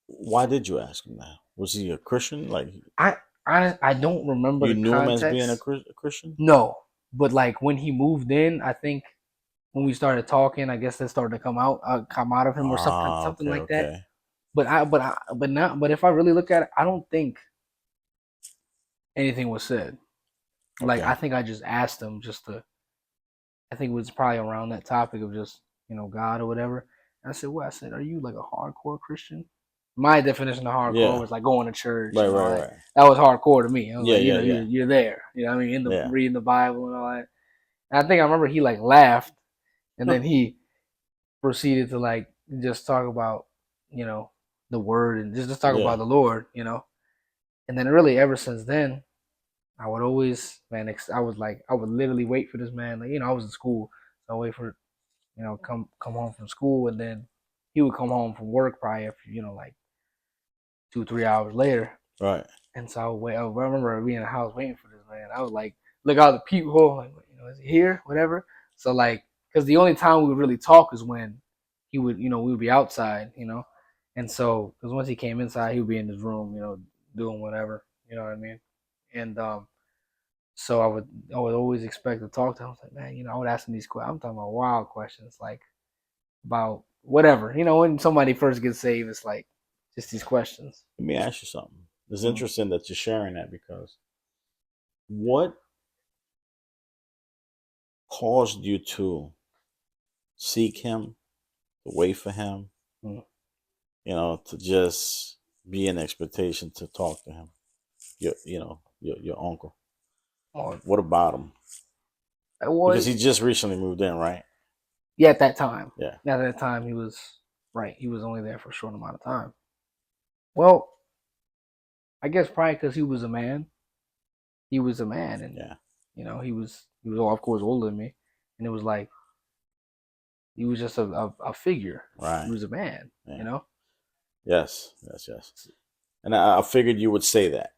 Why did you ask him that? Was he a Christian? Like I don't remember you the knew him as being a context. Christian? No, but like when he moved in, I think when we started talking, I guess that started to come out of him or something, Ah, something okay, like that. okay, But if I really look at it, I don't think anything was said. Like I okay. think I just asked him just to. I think it was probably around that topic of just God or whatever. And I said, "What?" I said, "Are you like a hardcore Christian?" My definition of hardcore Yeah, was like going to church right, and all right, that. right. That was hardcore to me. I was Yeah, like, yeah, you're yeah, you're there. You know what I mean? In the yeah. reading the Bible and all that. And I think I remember he like laughed, and then he proceeded to like just talk about you know the word and just talk about Yeah, the Lord. And then really ever since then, I would always I was like I would literally wait for this man. Like I was in school, so I wait for come home from school, and then he would come home from work probably after like 2 3 hours later. right. And so I would wait. I remember being in the house waiting for this man. I would like look out the peephole, like is he here? Whatever. So like, because the only time we would really talk is when he would, we would be outside. And so, because once he came inside, he would be in his room, doing whatever. You know what I mean? And so I would always expect to talk to him. I was like, man, I would ask him these questions. I'm talking about wild questions, like about whatever. When somebody first gets saved, it's like just these questions. Let me ask you something. It's Mm. interesting that you're sharing that because what caused you to seek him, to wait for him, Mm. to just be in expectation to talk to him? Your uncle. Or, What about him? Because well, he just recently moved in, right? yeah, at that time. Yeah. At that time, he was right. He was only there for a short amount of time. Well, I guess probably because he was a man. He was a man, and Yeah. he was of course older than me, and it was like he was just a figure. He Right. was a man, Yeah. you know. Yes. Yes. Yes. And I figured you would say that.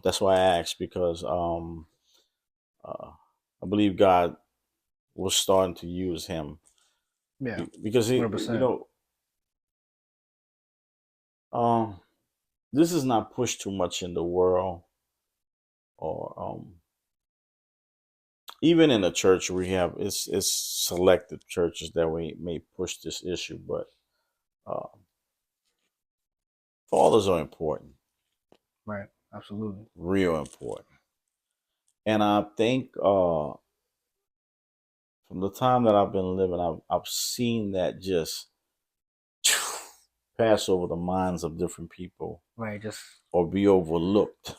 That's why I asked because uh, I believe God was starting to use him Yeah, because he, 100%. um, this is not pushed too much in the world or even in the church we have it's selected churches that we may push this issue, but uh, fathers are important, Right, absolutely. real important. And I think from the time that I've been living, I've seen that just pass over the minds of different people Right, just or be overlooked.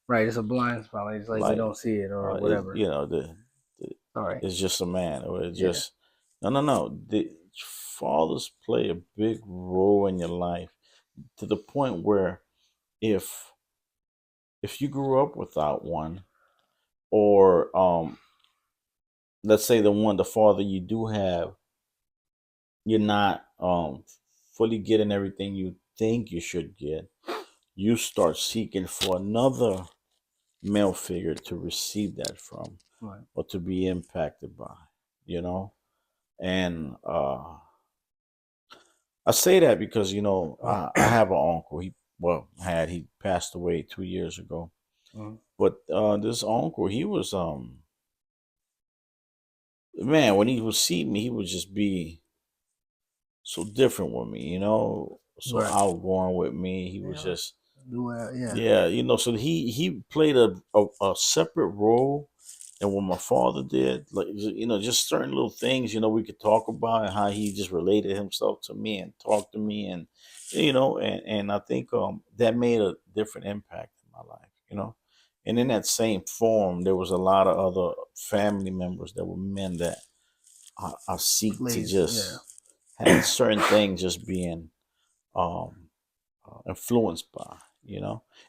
right. It's a blind spot. Like, it's like we Like don't see it or it, whatever. the All right. it's just a man, or it's Yeah. just no. The fathers play a big role in your life to the point where if you grew up without one, or let's say the father you do have, you're not fully getting everything you think you should get, you start seeking for another male figure to receive that from Right. or to be impacted by, you know? And I say that because, I have an uncle. He passed away 2 years ago. Mhm. But this uncle, he was, man, when he would see me, he would just be so different with me, so Right. outgoing with me. He was Yeah. just, Yeah. yeah, so he played a separate role than what my father did. Like, just certain little things, we could talk about and how he just related himself to me and talked to me, and I think that made a different impact in my life, And in that same form, there was a lot of other family members that were men that I seek to Plays. Yeah. just had certain things just being um, influenced by.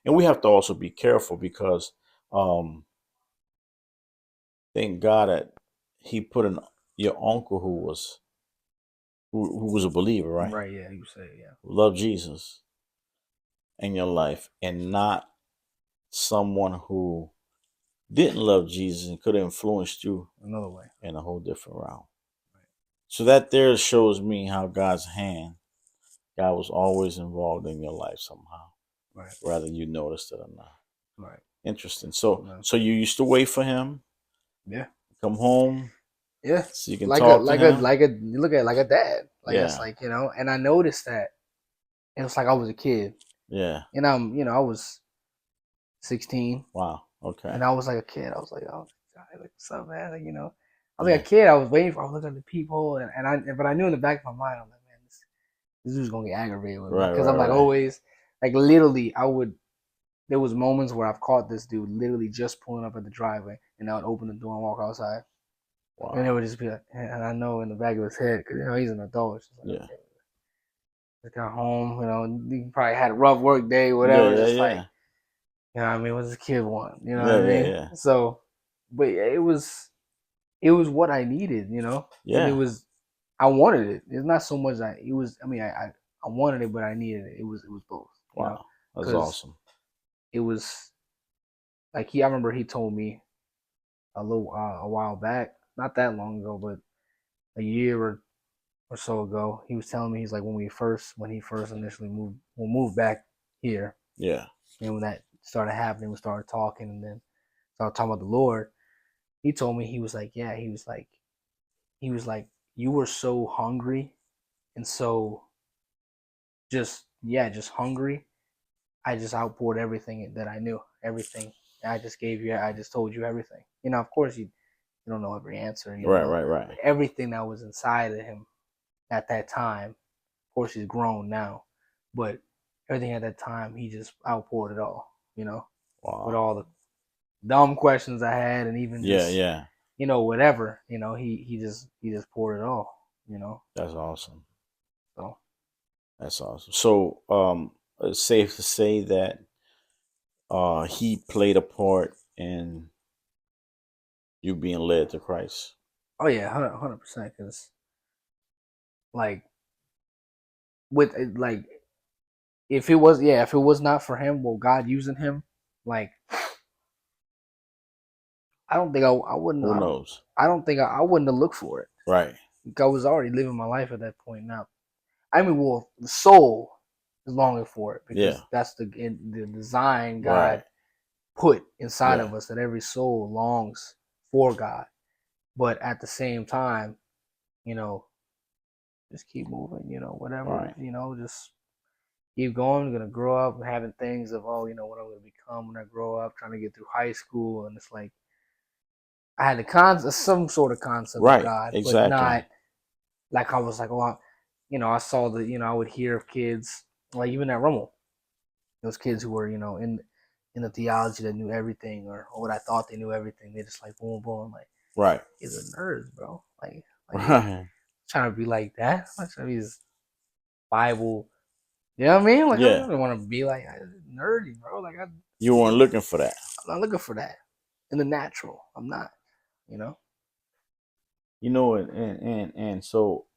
And we have to also be careful because um, thank God that He put in your uncle who was a believer, right? Right. Yeah. You say yeah. Who loved Jesus in your life, and not someone who didn't love Jesus and could have influenced you Another way. in a whole different route. Right. So that there shows me how God's hand God was always involved in your life somehow, Right. whether you noticed it or not. Right. Interesting. So, No. so you used to wait for him, Yeah. come home, Yeah. so you can Like a talk to like a him. like a you look at it like a dad. Like it's Yeah, like, and I noticed that it was like I was a kid. yeah. And I was 16 Wow. Okay. and I was like a kid. I was like, oh, like, what's up, man? Like, I was like Yeah. a kid. I was waiting for. I was looking at the peephole, but I knew in the back of my mind, I'm like, man, this dude's gonna get aggravated with me Right. because Right. I'm like Right. always, like literally, I would. There was moments where I've caught this dude literally just pulling up at the driveway, and I would open the door and walk outside, and it Wow. would just be like, and I know in the back of his head, because he's an adult, it's just like, Yeah. okay, just got home, he probably had a rough work day, Yeah. whatever, Yeah. just like. Yeah. You know what I mean? What does a kid want? You know what Yeah. I Yeah. mean? Yeah. So, but it was what I needed, and it Yeah. was I wanted it. It's not so much that it was. I mean, I wanted it, but I needed it. It was both, Wow. That's because awesome. it was like I remember he told me a while back, not that long ago, but a year or so ago, he was telling me he's like when he first initially moved back here, Yeah. and when that started happening, we started talking, and then started talking about the Lord. He told me he was like, yeah, he was like, you were so hungry and so just hungry. I just outpoured everything that I knew, everything. I just gave you. I just told you everything. Of course, you don't know every answer. You don't Right. know Right. Right. everything that was inside of him at that time. Of course, he's grown now, but everything at that time, he just outpoured it all. With Wow. all the dumb questions I had, and even Yeah. just Yeah. whatever. He just poured it all. That's awesome. So That's awesome. So, it's safe to say that he played a part in you being led to Christ. oh yeah, 100%. Because like with like if it was not for him, well, God using him, like I don't think I wouldn't. Who knows? I don't think I wouldn't have looked for it. Right. I was already living my life at that point. Now, I mean, well, the soul is longing for it Yeah. because that's the design Right. God put inside Yeah. of us, that every soul longs for God. But at the same time, you know, just keep moving. Whatever. Right. Just keep going. I'm gonna grow up having things of what I'm gonna become when I grow up, trying to get through high school, and it's like I had some sort of concept of Right. God, but Exactly. not like I was like, I saw I would hear of kids like even at Rummel, those kids who were in the theology that knew everything or what I thought they knew everything. They just like boom boom like Right. kids are nerds, bro. Like Right. trying to be like that. I'm trying to be this Bible. You know what I mean? Like I Yeah. don't want to be like nerdy, bro. Like You weren't looking for that. I'm not looking for that in the natural. I'm not. You know. And so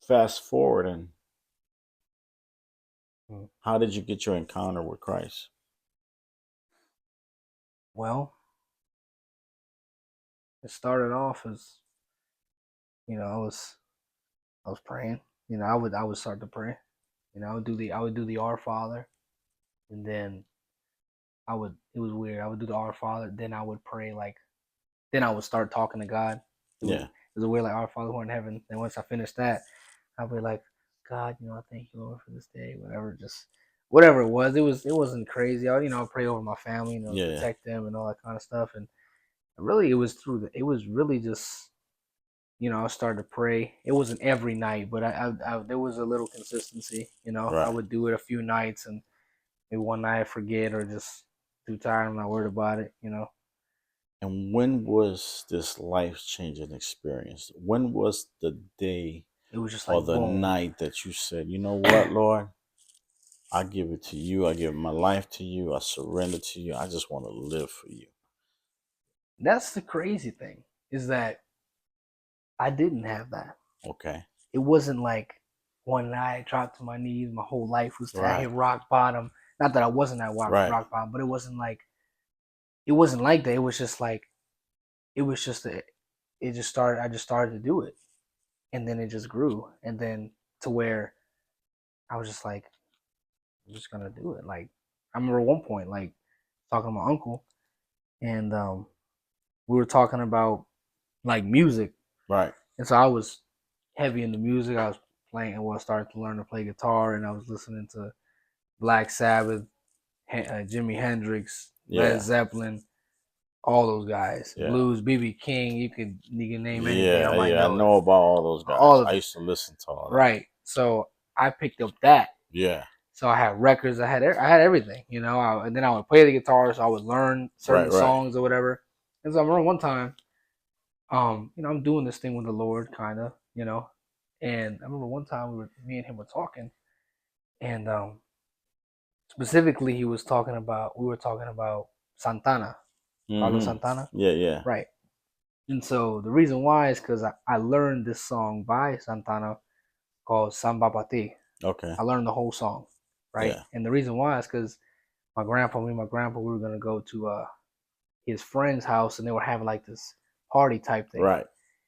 fast forward, and Mm. how did you get your encounter with Christ? Well, it started off as I was praying. I would start to pray. I would do the Our Father, and then it was weird. I would do the Our Father, then I would pray then I would start talking to God. Yeah. It was a weird like Our Father who art in heaven. Then once I finished that, I'd be like, God, I thank you, Lord, for this day. Whatever, just whatever it was. It wasn't crazy. I'd pray over my family, Yeah. protect them and all that kind of stuff. And really, it was really just I started to pray. It wasn't every night, but I there was a little consistency. I Right. would do it a few nights, and maybe one night I forget or just too tired. I'm not worried about it. And when was this life changing experience? When was the day It was just or like the boom. night that you said, you know what, Lord? I give it to you. I give my life to you. I surrender to you. I just want to live for you. That's the crazy thing is that I didn't have that. Okay. It wasn't like one night I dropped to my knees. My whole life was I Right. hit rock bottom. Not that I wasn't at Right. rock bottom, but it wasn't like that. It was just like it was just a, it just started. I just started to do it, and then it just grew, and then to where I was just like, I'm just gonna do it. Like I remember one point, like talking to my uncle, and we were talking about like music, Right. and so I was heavy into music. I was playing, well, I started to learn to play guitar, and I was listening to Black Sabbath, Jimi Hendrix, Led Yeah. Zeppelin, all those guys, Yeah. blues, BB King. You can name anything, I Yeah. might Yeah. I know it. know about all those guys. All of I it, used to listen to all that. right? So I picked up that. Yeah. So I had records, I had everything, and then I would play the guitar, so I would learn certain Right. Right. songs or whatever. And so I remember one time, I'm doing this thing with the Lord, kind of, and I remember one time me and him were talking, and specifically we were talking about Santana, Carlos Mm-hmm. Santana, Yeah. Yeah. right? And so the reason why is because I learned this song by Santana called Samba Pati. Okay. I learned the whole song, right? Yeah. And the reason why is because me and my grandpa, we were gonna go to his friend's house, and they were having like this party type thing. Right.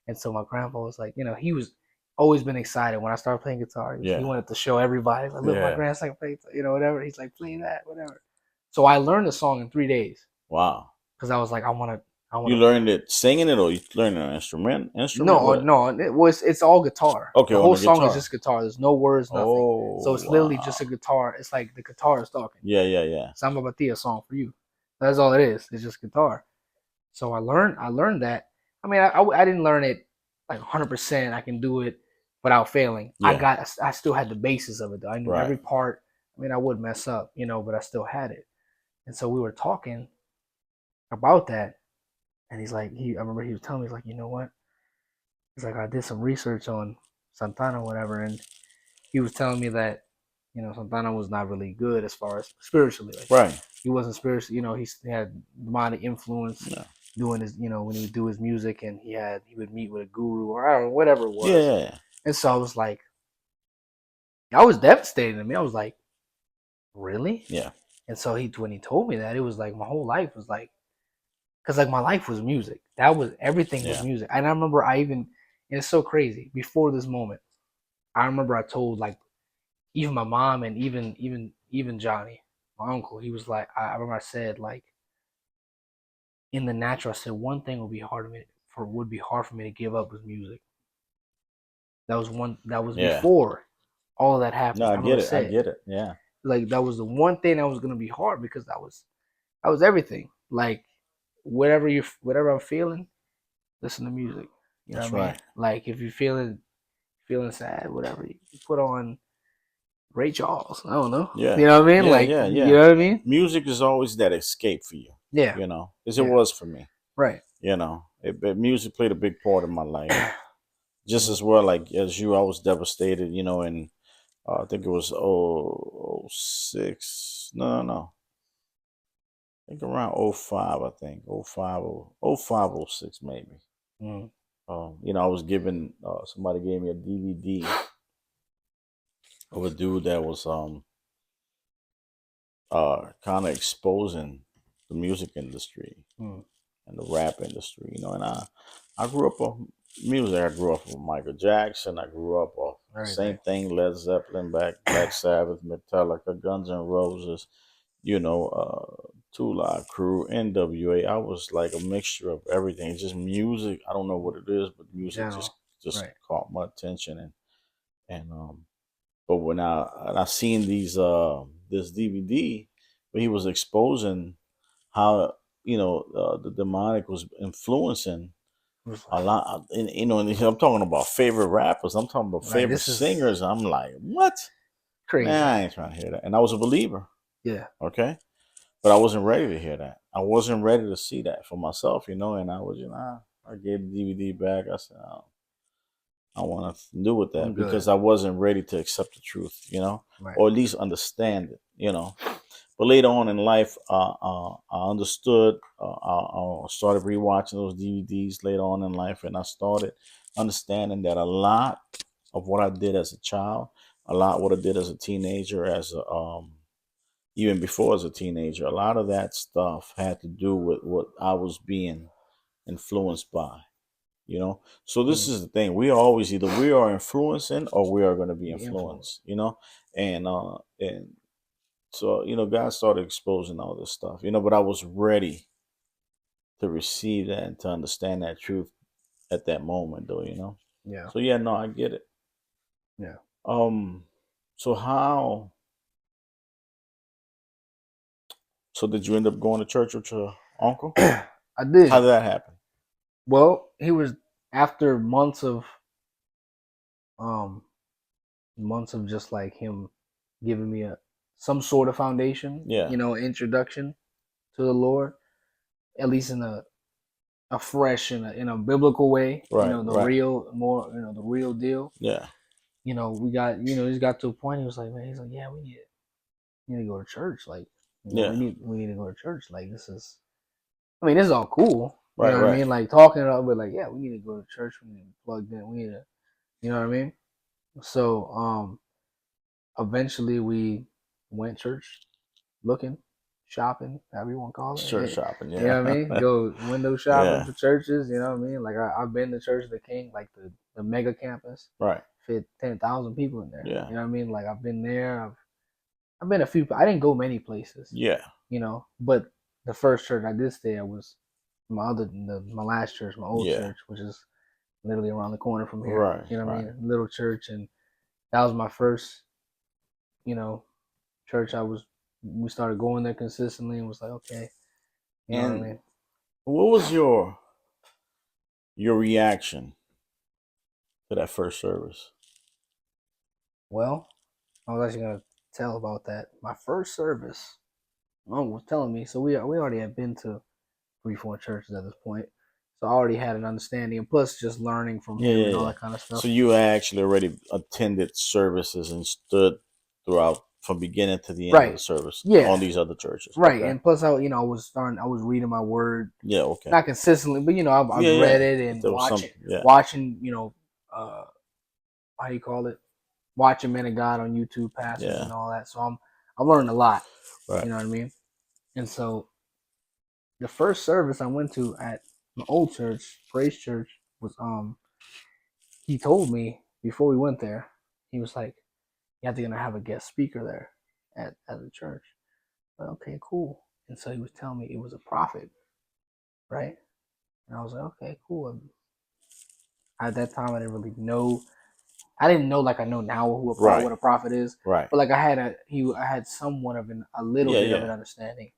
And so my grandpa was like, he was always been excited when I started playing guitar. He Yeah. wanted to show everybody, like, look, my Yeah. grandson can play, whatever. He's like, play that, whatever. So I learned the song in 3 days Wow. because I was like, I You want to. learned it singing it, or you learned an instrument? Instrument? No, What? no, it's all guitar. Okay, The on whole the song is guitar. just guitar. There's no words, nothing. So Oh, it's literally just a wow. guitar. It's like the guitar is talking. Yeah. Yeah. Yeah. Samba Batia song for you. That's all it is. It's just guitar. So I learned that. I mean, I didn't learn it like 100%. I can do it without failing. Yeah. I still had the basis of it though. I knew Right. every part. I mean, I would mess up, but I still had it. And so we were talking about that, and I remember he was telling me, he's like, you know what? He's like, I did some research on Santana, or whatever, and he was telling me that, Santana was not really good as far as spiritually. Like, Right. he wasn't spiritual. He had demonic influence Yeah. doing his, when he would do his music, and he would meet with a guru, or I don't know, whatever it was. Yeah. And so I was like, I was devastated. I mean, I was like, really? Yeah. And so when he told me that, it was like my whole life was like, because like my life was music. That was everything was Yeah. music. And I remember and it's so crazy. Before this moment, I remember I told like even my mom and even Johnny, my uncle. He was like, I remember I said like, in the natural, I said one thing would be hard for me to give up was music. That was Yeah. before all of that No, happened. I I remember get it. I said get it. Yeah. like that was the one thing that was gonna be hard because that was everything. Like whatever I'm feeling, listen to music. You know That's what I mean? right. Like if you're feeling sad, whatever, you put on Ray Charles. I don't know. Yeah. You know what I mean? Yeah. Like Yeah. you Yeah. know what I mean? Music is always that escape for you. Yeah. As it Yeah. was for me. Right. Music played a big part in my life. Just as well, like as you, I was devastated. And I think it was 06. No. I think around 05, I think. 05, 05, 06 maybe. Mm. I was given, somebody gave me a DVD of a dude that was kind of exposing the music industry Mm. and the rap industry, and I grew up on music. I grew up with Michael Jackson. I grew up off the same thing, Led Zeppelin, Black Sabbath, Metallica, Guns N' Roses, Two Live Crew, NWA. I was like a mixture of everything. Just music. I don't know what it is, but music just Right. caught my attention, and but when I seen this DVD where he was exposing how the demonic was influencing a lot, and I'm talking about favorite rappers. I'm talking about Right. favorite This is singers. I'm like, what? crazy. Nah, I ain't trying to hear that. And I was a believer. Yeah. Okay. But I wasn't ready to hear that. I wasn't ready to see that for myself, and I was, I gave the DVD back. I said, I want to do with that because I wasn't ready to accept the truth, Right. or at least understand it, But later on in life, I understood. I started rewatching those DVDs later on in life, and I started understanding that a lot of what I did as a child, a lot what I did as a teenager, even before as a teenager, a lot of that stuff had to do with what I was being influenced by. You know, so this is the thing. We are always either we are influencing or we are going to be Be influenced. influenced. You know, and so God started exposing all this stuff. But I was ready to receive that and to understand that truth at that moment, though. Yeah. So yeah, no, I get it. Yeah. Um, so how? So did you end up going to church with your uncle? I did. How did that happen? Well, he was after um months of just like him giving me some sort of foundation, Yeah. introduction to the Lord, at least in a fresh in a biblical way, Right. the Right. real more, the real deal. Yeah. We got, he just got to a point. He was like, man, he's like, yeah, we need to go to church. Like, Yeah. we need to go to church. Like, this is, I mean, this is all cool. You Right. know what I Right. mean? Like talking it up, but like, yeah, we need to go to church. We need to plug in. We need to, you know what I mean? So, eventually we went church looking, shopping, however you want to call Church it. shopping. You know Yeah. what I mean? Go window shopping Yeah. for churches. You know what I mean? Like I've been to Church of the King, like the mega campus, Right. fit 10,000 people in there. Yeah. You know what I mean? Like I've been there. I've been a few. I didn't go many places. Yeah. But the first church I did stay at was my last church, my old Yeah. church, which is literally around the corner from here. Right. You know what I Right. mean? Little church, and that was my first, you know, church. We started going there consistently, and was like, okay, you know what I And mean? what was your reaction to that first service? Well, I was actually gonna tell about that. My first service, my uncle was telling me. So we already had been to 3, 4 churches at this point, so I already had an understanding, and plus just learning from Yeah. him Yeah. and all Yeah. that kind of So stuff. you actually already attended services and stood throughout from beginning to the end of the Right. service Yeah. on these other churches. Right. Okay. And plus, I was reading my word, Yeah. Okay. not consistently, but I've Yeah. read Yeah. it If and there was some. Yeah. watching, uh, how do you call it? Watching Men of God on YouTube, pastors Yeah. and all that. So I learned a lot. Right. You know what I mean? And so the first service I went to at my old church, Praise Church, was he told me before we went there, he was like, "You have to gonna have a guest speaker there at the church." Like, okay, cool. And so he was telling me it was a prophet, right? And I was like, okay, cool. And at that time, I didn't really know. I didn't know like I know now Right. what a prophet is, Right. but like I had somewhat of a little Yeah. bit of an Yeah. understanding,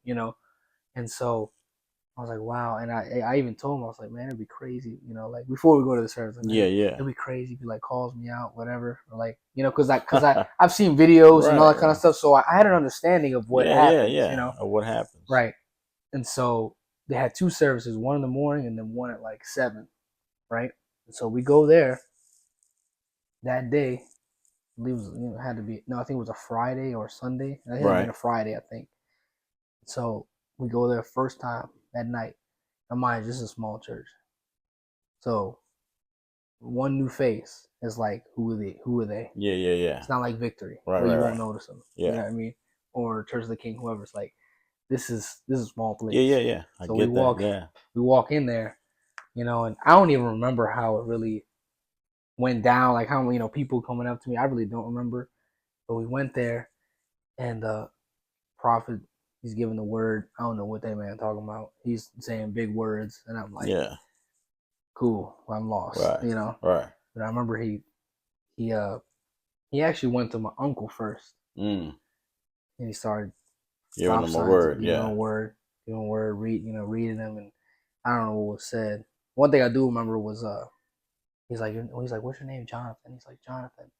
And so I was like, wow. And I even told him, I was like, man, it'd be crazy, like before we go to the service, like, Yeah. man, Yeah. it'd be crazy if he like calls me out, whatever, or like, I've seen videos and all Right. that kind of Right. stuff, so I had an understanding of what Yeah. Yeah. happens, Yeah. Or what happens? right? And so they had 2 services, one in the morning and then one at like 7, right? And so we go there that day. I believe it was, had to be, no, I think it was a Friday or Sunday. It had been Right. a Friday, I think. So we go there first time at night. Now, mind you, this is a small church. So one new face is like, who are they? Who are they? Yeah. Yeah. Yeah. It's not like Victory, Right. where Right. you won't Right. notice them. You know Yeah. what I mean? Or Church of the King, whoever. It's like, this is a small Yeah. place. Yeah. Yeah. I So get that. Yeah. we walk in there, and I don't even remember how it really went down, like how people coming up to me. I really don't remember. But we went there, and the prophet, he's giving the word. I don't know what that man talking about. He's saying big words, and I'm like, Yeah. cool. I'm lost, Right. Right. But I remember he he actually went to my uncle first, Mm. and he started Giving them a prophesying, word. giving him a Yeah. word, reading them, and I don't know what was said. One thing I do remember was he's like, what's your name, Jonathan? He's like, Jonathan.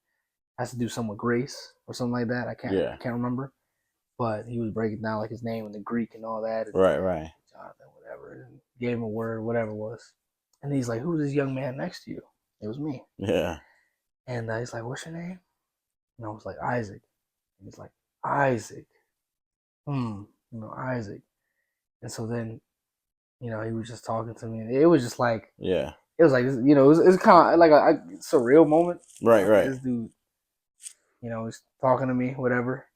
Has to do something with grace or something like that. I Yeah. can't remember. But he was breaking down like his name in the Greek and all that. And Right. Right. Jonathan, whatever. And gave him a word, whatever it was. And he's like, who's this young man next to you? It was me. Yeah. And he's like, what's your name? And I was like, Isaac. And he's like, Isaac. Isaac. And so then, he was just talking to me. And it was just like, Yeah. it was like, it was kind of like a surreal moment. Right. Like, Right. this dude, he's talking to me, whatever.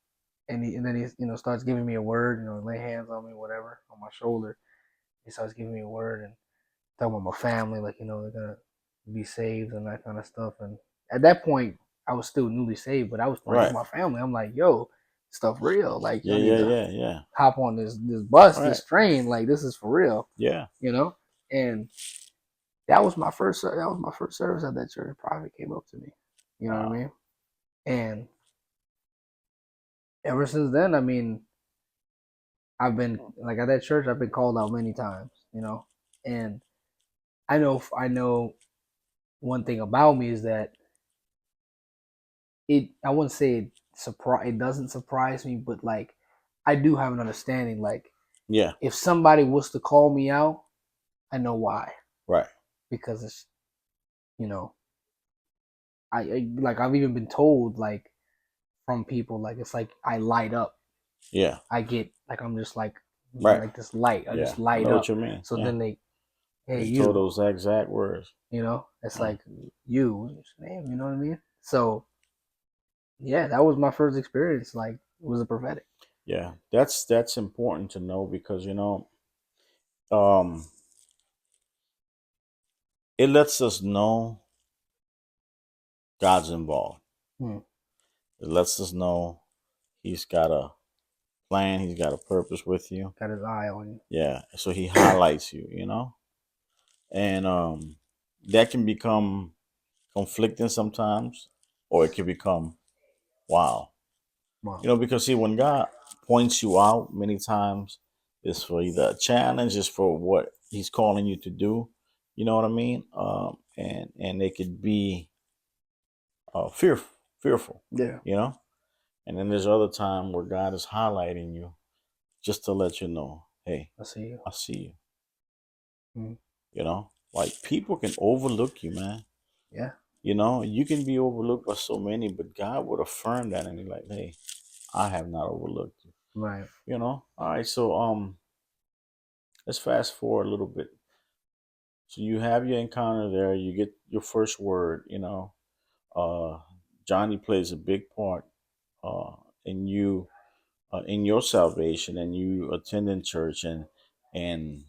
And then he starts giving me a word, lay hands on me, whatever, on my shoulder. He starts giving me a word, and talking about my family, like, you know, they're gonna be saved and that kind of stuff. And at that point, I was still newly saved, but I was praying for Right. my family. I'm like, yo, stuff real. Like, Yeah, y'all need yeah, to yeah, yeah. hop on this bus, Right. this train. Like, this is for real, Yeah. you know. And that was my first. That was my first service at that church. A prophet came up to me. You know what I Wow. mean? And ever since then, I mean, I've been like at that church. I've been called out many times. You know, and I know one thing about me is that I wouldn't say it doesn't surprise me, but like I do have an understanding. Like Yeah. if somebody was to call me out, I know why. Right. Because it's, you know, I like I've even been told like from people, like it's like I light up. Yeah. I get like I'm just Right. like this light. I Yeah. just I light know what up. you mean. So Yeah. then hey, They told you, those exact words. you know, it's Mm. like you, what's your name? You know what I mean? So yeah, that was my first experience. Like it was a prophetic. Yeah. That's important to know because um, it lets us know God's involved. Hmm. It lets us know He's got a plan. He's got a purpose with you. Got his eye on you. Yeah. So He highlights you. And that can become conflicting sometimes, or it can become wow. Wow. Because see, when God points you out, many times it's for either a challenge, it's for what He's calling you to do. You know what I mean? And it could be fearful. Yeah. You know. And then there's other time where God is highlighting you just to let you know, hey, I see you. I see you. Hmm. Like people can overlook you, man. Yeah. You can be overlooked by so many, but God would affirm that and be like, hey, I have not overlooked you. Right. All right, so let's fast forward a little bit. So you have your encounter there, you get your first word, uh Johnny plays a big part uh in you in your salvation and you attending church and and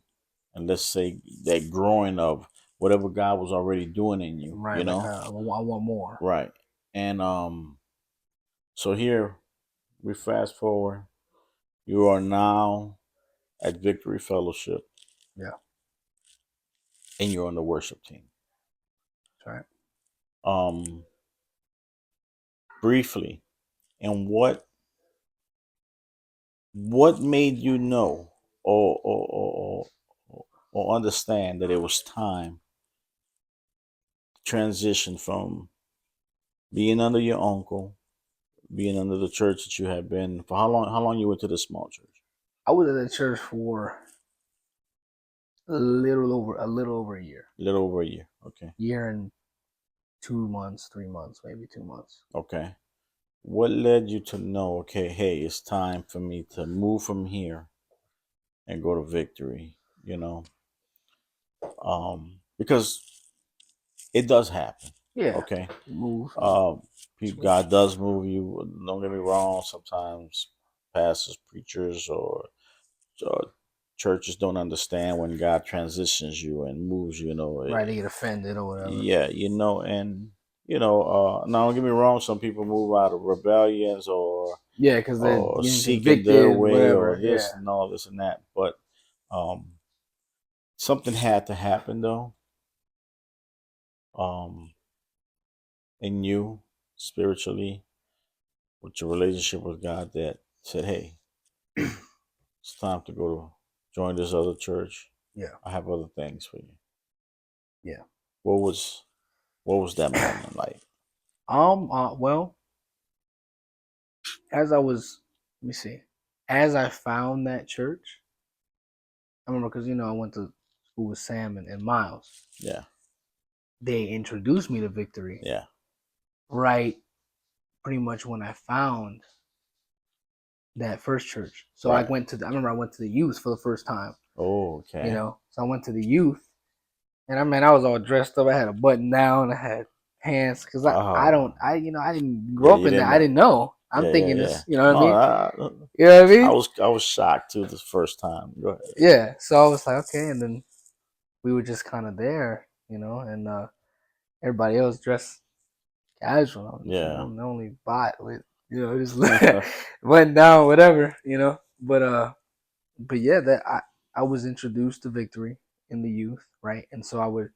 let's say that growing of whatever God was already doing in you, Right. Like I want more. Right. And so here we fast forward. You are now at Victory Fellowship Yeah. and you're on the worship team. That's right. Um Briefly, and what made you know or understand that it was time to transition from being under your uncle, being under the church that you had been for how long you went to the small church? I was at the church for a little over a year. A little over a year. Okay. Year and 2 months, 3 months, maybe 2 months. Okay. What led you to know, okay, hey, it's time for me to move from here and go to Victory, because it does happen. Yeah. Okay. Move. God does move you. Don't get me wrong. Sometimes pastors, preachers, or churches don't understand when God transitions you and moves you. Right. They get offended or whatever. Yeah, and now don't get me wrong. Some people move out of rebellions Yeah, because they're or getting seeking their convicted, way or whatever. Yeah. this and all this and that. But um, something had to happen though. Um, in you spiritually with your relationship with God that said, "Hey, it's time to go to join this other church. Yeah. I have other things for you." Yeah. What was that moment like? Well, as I was, let me see, as I found that church, I remember because I went to school with Sam and Miles. Yeah, They introduced me to Victory. yeah, Right. Pretty much when I found that first church. So right. I remember I went to the youth for the first time. Oh, okay. So I went to the youth, and I was all dressed up. I had a button down. I had pants because I Oh, didn't yeah, grow up you in that. didn't I know. didn't know. I'm Yeah, yeah, thinking yeah. this. You know what I No, mean? You know what I I mean? was shocked too the first time. Go ahead. Yeah. So I was like, okay, and then we were just kind of there, and everybody else dressed casual. I was just, Yeah. I'm the only bot with, just went down, whatever, But yeah, that I was introduced to Victory in the youth, right? And so I would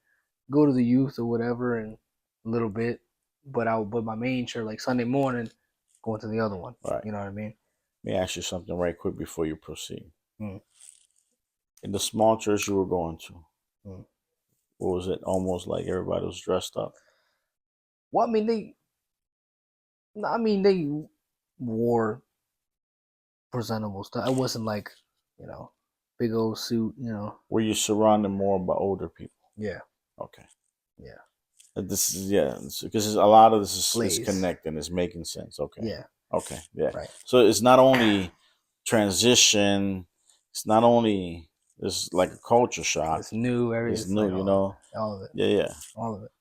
go to the youth or whatever and a little bit, but my main church, like Sunday morning, going to the other one. Right. You know what I mean? Let me ask you something right quick before you proceed. Mm. In the small church you were going to, Mm. what was it? Almost like everybody was dressed up. Well, they wore presentable stuff. It wasn't like, big old suit. Were you surrounded more by older people? Yeah. Okay. Yeah. This is because a lot of this is Plays. connecting. It's making sense. Okay. Yeah. Okay. Yeah. Right. So it's not only transition. It's not only it's like a culture shock. It's new. It's It's new. like all of it. Yeah. All of it.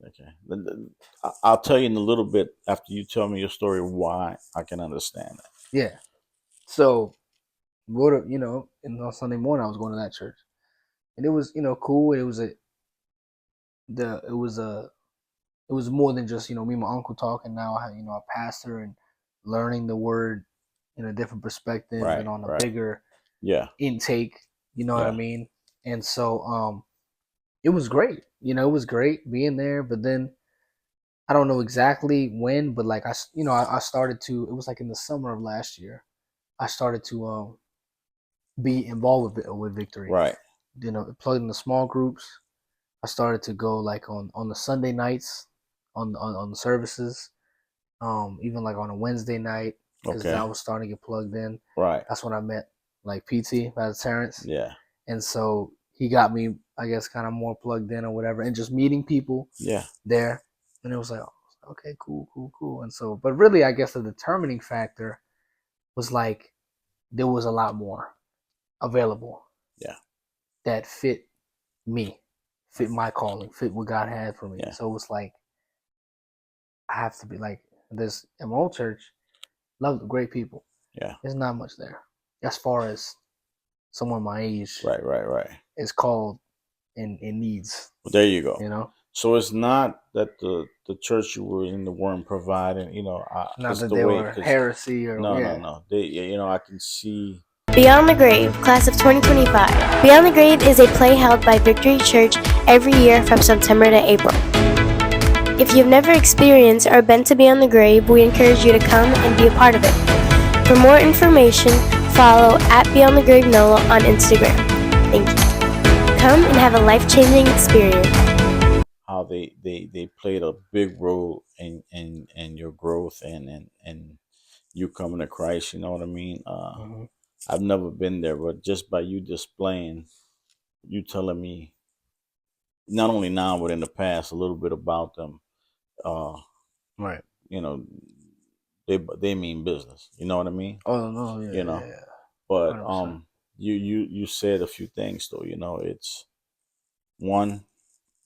Okay. I'll tell you in a little bit after you tell me your story why I can understand that. Yeah. So, and on Sunday morning I was going to that church, and it was cool. It was more than just me and my uncle talking. Now I have a pastor and learning the word in a different perspective Right. and on a Right. bigger intake. You know what I mean? And so it was great. It was great being there. But then I don't know exactly when, but like I started to. It was like in the summer of last year. I started to be involved with Victory. Right. Plugged in the small groups. I started to go like on the Sunday nights, on the services, even like on a Wednesday night, because I was starting to get plugged in. Right. That's when I met like PT, Pastor Terrence. Yeah. And so he got me, I guess, kind of more plugged in or whatever, and just meeting people. Yeah. There, and it was like, okay, cool. And so, but really, I guess the determining factor was like there was a lot more available. Yeah. That fit me, fit my calling, fit what God had for me. Yeah. So it was like I have to be like this in my old church. Love the great people. Yeah. There's not much there as far as someone my age. Right. Is called and needs. Well, there you go. So it's not that the church you were in weren't providing. Not that they were heresy or no. They I can see. Beyond the Grave, Class of 2025. Beyond the Grave is a play held by Victory Church every year from September to April. If you've never experienced or been to Beyond the Grave, we encourage you to come and be a part of it. For more information, follow @BeyondTheGraveNOLA on Instagram. Thank you. Come and have a life-changing experience. How they played a big role in your growth and you coming to Christ. You know what I mean? I've never been there, but just by you displaying, you telling me not only now but in the past a little bit about them. Right. They mean business. You know what I mean? Oh no, yeah. Yeah. But 100%. you said a few things though. It's one,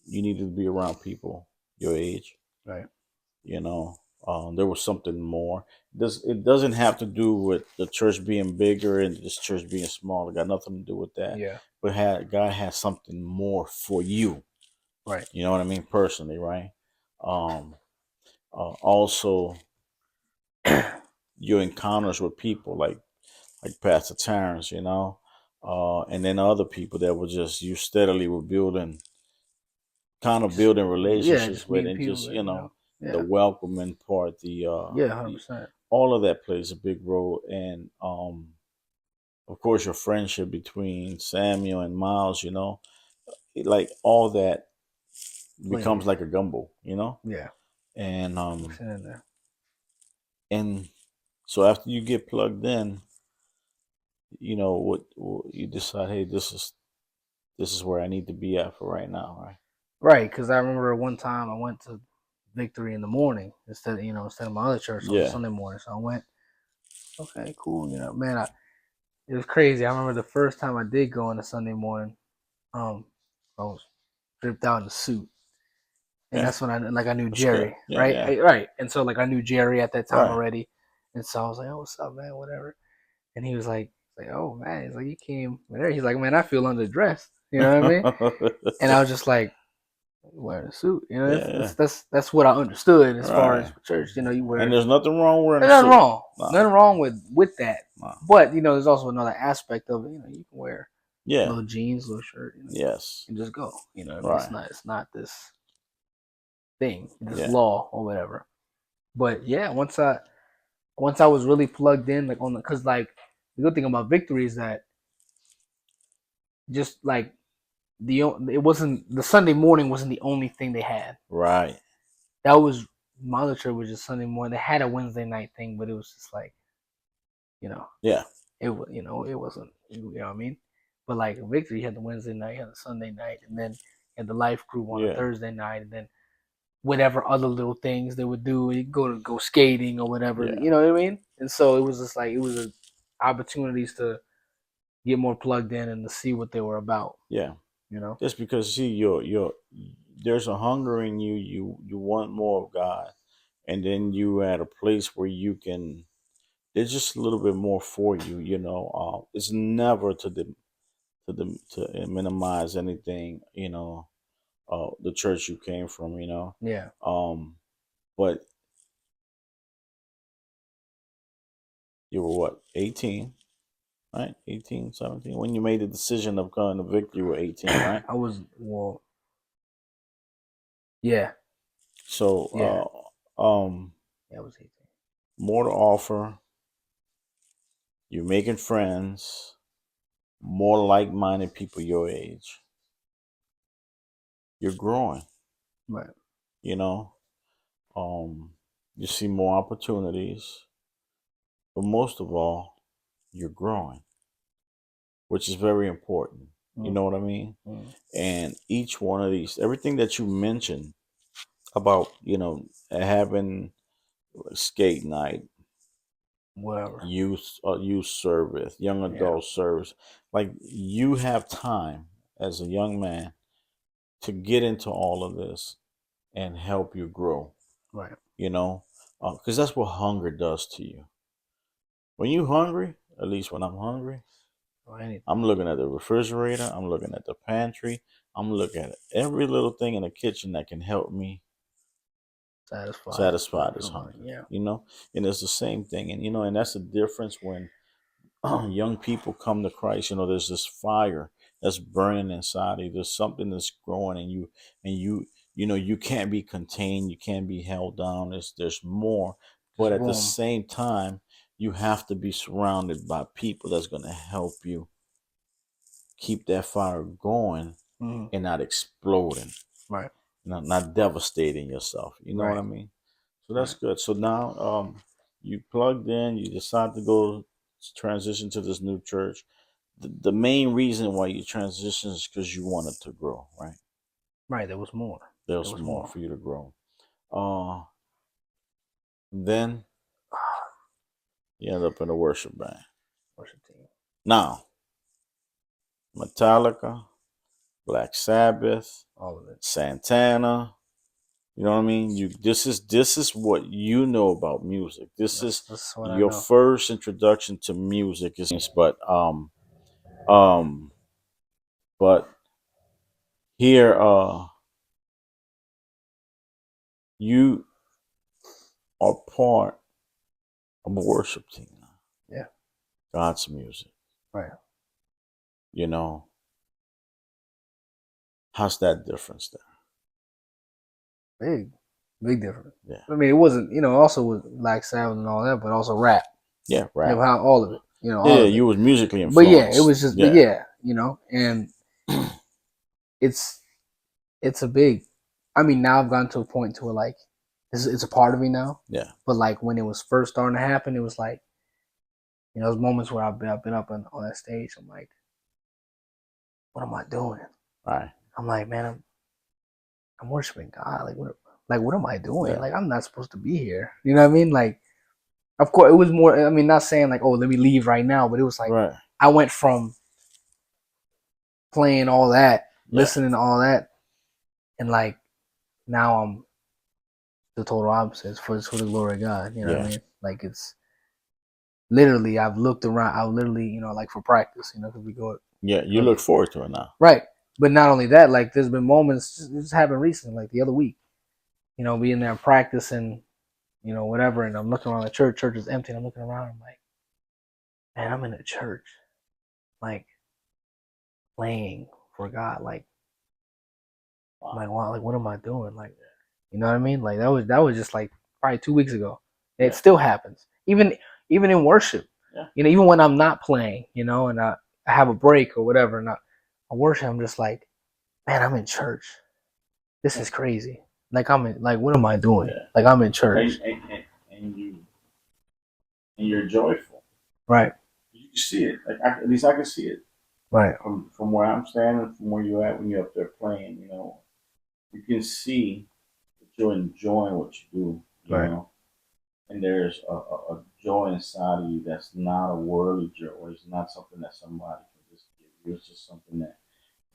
you need to be around people your age. Right. There was something more. It doesn't have to do with the church being bigger and this church being small. It got nothing to do with that. Yeah. But God has something more for you. Right. You know what I mean? Personally, right? Also, your encounters with people like Pastor Terrence, and then other people that were just you steadily were building relationships with, and people just Yeah. the welcoming part, the 100%. all of that plays a big role, and of course your friendship between Samuel and Miles, like all that becomes like a gumbo, Yeah. and Mixing in there. and so after you get plugged in, what you decide, hey, this is where I need to be at for right now, right? Right, because I remember one time I went to Victory in the morning instead of my other church on Sunday morning. So I went, okay, cool. Man, it was crazy. I remember the first time I did go on a Sunday morning, I was dripped out in a suit. And that's when I knew Jerry, right? Yeah. Right. And so I knew Jerry at that time Right. already. And so I was like, oh, what's up, man? Whatever. And he was like, oh man, he's like, you came there. He's like, man, I feel underdressed. You know what I mean? And I was just like, wearing a suit. You know, Yeah, that's what I understood as far as right. church. You know, you wear. And there's nothing wrong wearing a There's nothing suit. wrong. No, Nothing wrong with that. no. But you know, there's also another aspect of it. You know, you can wear Yeah. little jeans, little shirt, you know, Yes. and just go. You know what I mean? Right. It's not this thing, this Yeah. law or whatever. But yeah, once I was really plugged in, like on the, cause like the good thing about Victory is that just like it wasn't the Sunday morning wasn't the only thing they had. Right. That was my other church was just Sunday morning. They had a Wednesday night thing, but it was just like, you know, Yeah. it was, you know, it wasn't, you know what I mean? But like Victory had the Wednesday night, had the Sunday night, and then had the life group on a Yeah. Thursday night, and then whatever other little things they would do, you go skating or whatever, Yeah. you know what I mean? And so it was just like it was opportunities to get more plugged in and to see what they were about, Yeah. you know? Just because see you're there's a hunger in you, you want more of God, and then you at a place where you can. There's just a little bit more for you, you know. It's never to minimize anything, you know. The church you came from, you know. Yeah, But you were what, 18, right? 18, 17. When you made the decision of going to Victory, you were 18, right? I was well, yeah, yeah, So, yeah, I was 18. more to offer. You're making friends, more like-minded people your age. You're growing, Right, you know. Um, you see more opportunities, but most of all, you're growing, which is very important. You mm, know what I mean? mm, And each one of these, everything that you mentioned about, you know, having skate night, whatever. youth service, young Yeah, adult service, like you have time as a young man to get into all of this and help you grow. right. You know, because that's what hunger does to you. When you hungry, at least when I'm hungry, Or anything. I'm looking at the refrigerator, I'm looking at the pantry, I'm looking at every little thing in the kitchen that can help me satisfy this Feel like, hunger. yeah, You know, and it's the same thing, and you know, and that's the difference when young people come to Christ. You know, there's this fire that's burning inside of you. There's something that's growing, and you know, you can't be contained, you can't be held down. There's more, but just at the boom. same time, you have to be surrounded by people that's going to help you keep that fire going Mm-hmm. and not exploding, Right, not devastating yourself. You know what right, I mean? So that's right. good. So now, you plugged in. You decide to go transition to this new church. The main reason why you transitioned is because you wanted to grow, right? Right, there was more. There There was was more more. for you to grow. Uh, then you end up in a worship band. Worship team. Now, Metallica, Black Sabbath, All of it. Santana. You know what I mean? This is what you know about music. This is That's what I your know. first introduction to music. Is um, but here you are part of a worship team now. Yeah, God's music. right. You know, how's that difference Big, big difference. there? I mean, it wasn't, you know, also with Black Sabbath and all that, but also rap. Yeah, You know, rap. how all of it. You know, Yeah, all yeah, of it. you was musically But yeah, it influenced. was just, but Yeah. yeah, you know, and it's it's a big. I mean, now I've gotten to a point to where like it's a part of me now. Yeah. But like when it was first starting to happen, it was like, you know, those moments where I've been up on that stage. I'm like, what am I doing? Right. I'm like, man, I'm worshiping God. What am I doing? Yeah. Like, I'm not supposed to be here. You know what I mean? Like, of course, it was more. I mean, not saying like, oh, let me leave right now, but it was like Right. I went from playing all that, Yeah. listening to all that, and like now I'm the total opposite. It's for the glory of God. You know what I Yeah. mean? Like it's literally I've looked around. I literally, you know, like for practice, you know, because we go Yeah. You go look forward to it now. right. But not only that, like there's been moments. This happened recently, like the other week. Being there practicing, whatever, and I'm looking around the church. Church is empty. And I'm looking around. I'm like, man, I'm in a church, like playing for God. Like, I'm like, wow, like what am I doing? Like, you know what I mean? Like that was just like probably 2 weeks ago. And it still happens, even in worship. Even when I'm not playing, and I have a break or whatever, and I worship, I'm just like, man, I'm in church. This is crazy. Like what am I doing? Like I'm in church. And you're joyful. Right. You can see it. Like at least I can see it. Right. From where I'm standing, from where you're at when you're up there playing, you can see that you're enjoying what you do, Right. And there's a joy inside of you that's not a worldly joy. It's not something that somebody can just give you. It's just something that's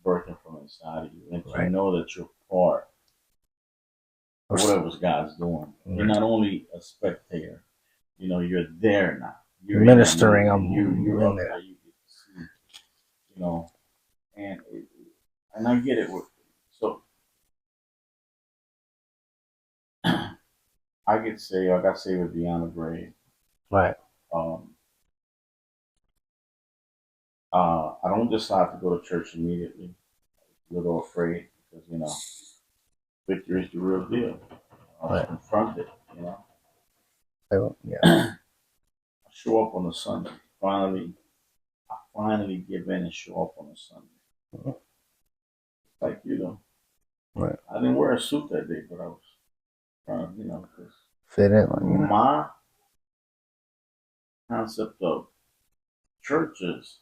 birthing from inside of you. And to know that you're part of whatever God's doing. Right. You're not only a spectator, you're there now. You're ministering. You're up there. You get to see, and I get it. So I got saved at Beyond the Grave. Right. I don't decide to go to church immediately. I'm a little afraid because victory is the real deal. I confront it. Yeah. I show up on a Sunday. I finally give in and show up on a Sunday. Mm-hmm. Like Right. I didn't wear a suit that day, but I was trying to, fit in. My concept of churches.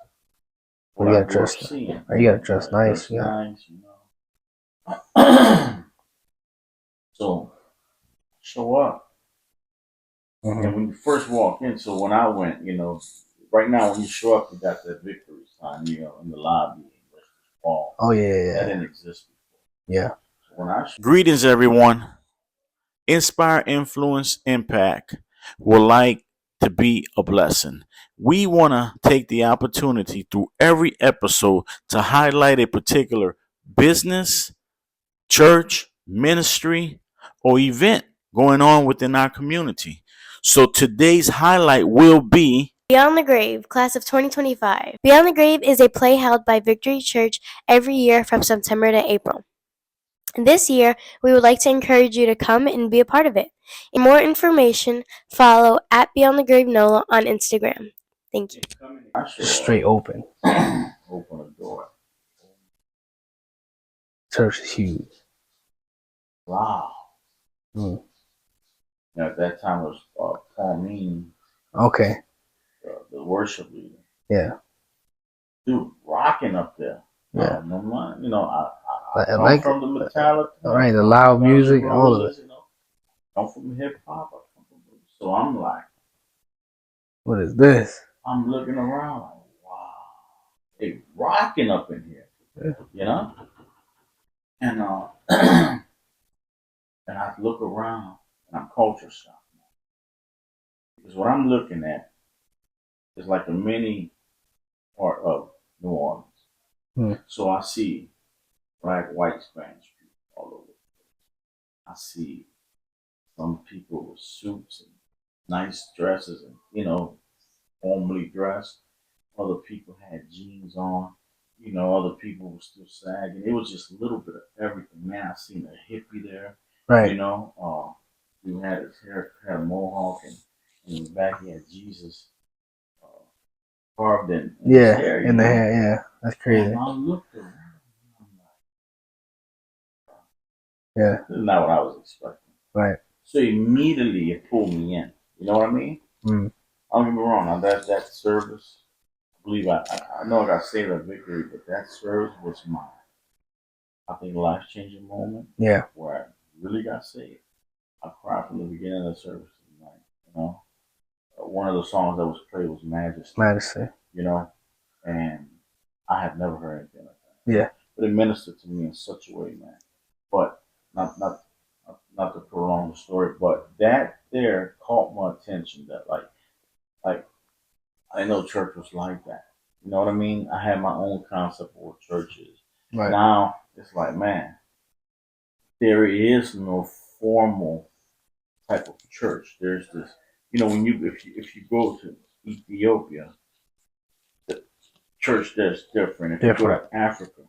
You gotta dress. You gotta dress nice. Nice, So show up. Mm-hmm. And when you first walk in, so when I went, right now when you show up, you got that victory sign, in the lobby. Oh yeah. That didn't exist before. Yeah. So greetings, everyone. Inspire, influence, impact. Would like to be a blessing. We want to take the opportunity through every episode to highlight a particular business, church, ministry, or event going on within our community. So today's highlight will be Beyond the Grave, Class of 2025. Beyond the Grave is a play held by Victory Church every year from September to April. This year, we would like to encourage you to come and be a part of it. For more information, follow at Beyond the Grave NOLA on Instagram. Thank you. Straight open. Open a door. Church is huge. Wow. Now, at that time it was Pauline. Okay. The worship leader. Yeah. Dude, rocking up there. Yeah. I come from the Metallica. Right, the loud music, all of it. I'm from hip hop. So I'm like, what is this? I'm looking around like, wow, they rocking up in here. Yeah. And and I look around and I'm culture shocked. Because what I'm looking at is like a mini part of New Orleans. So I see black, white, Spanish people all over. I see some people with suits and nice dresses and, formally dressed. Other people had jeans on. Other people were still sagging. It was just a little bit of everything. Man, I seen a hippie there. Right. He had his hair, had a mohawk, and in the back he had Jesus carved in his hair. In the hair, yeah. That's crazy. And I looked around. Yeah. This is not what I was expecting. Right. So immediately it pulled me in. You know what I mean? Mm. Don't get me wrong. Now that service, I believe I know I got saved at Victory, but that service was mine. I think life-changing moment. Yeah. Where I really got saved. I cried from the beginning of the service tonight. One of the songs that was played was Majesty. Majesty. And I had never heard anything like that. Yeah. But it ministered to me in such a way, man. But not to prolong the story, but that there caught my attention. That like I know church was like that. You know what I mean? I had my own concept of what church is, Right. Now it's like, man, there is no formal type of church. There's this, when if you go to Ethiopia, the church there's different. If you go Different. to Africa,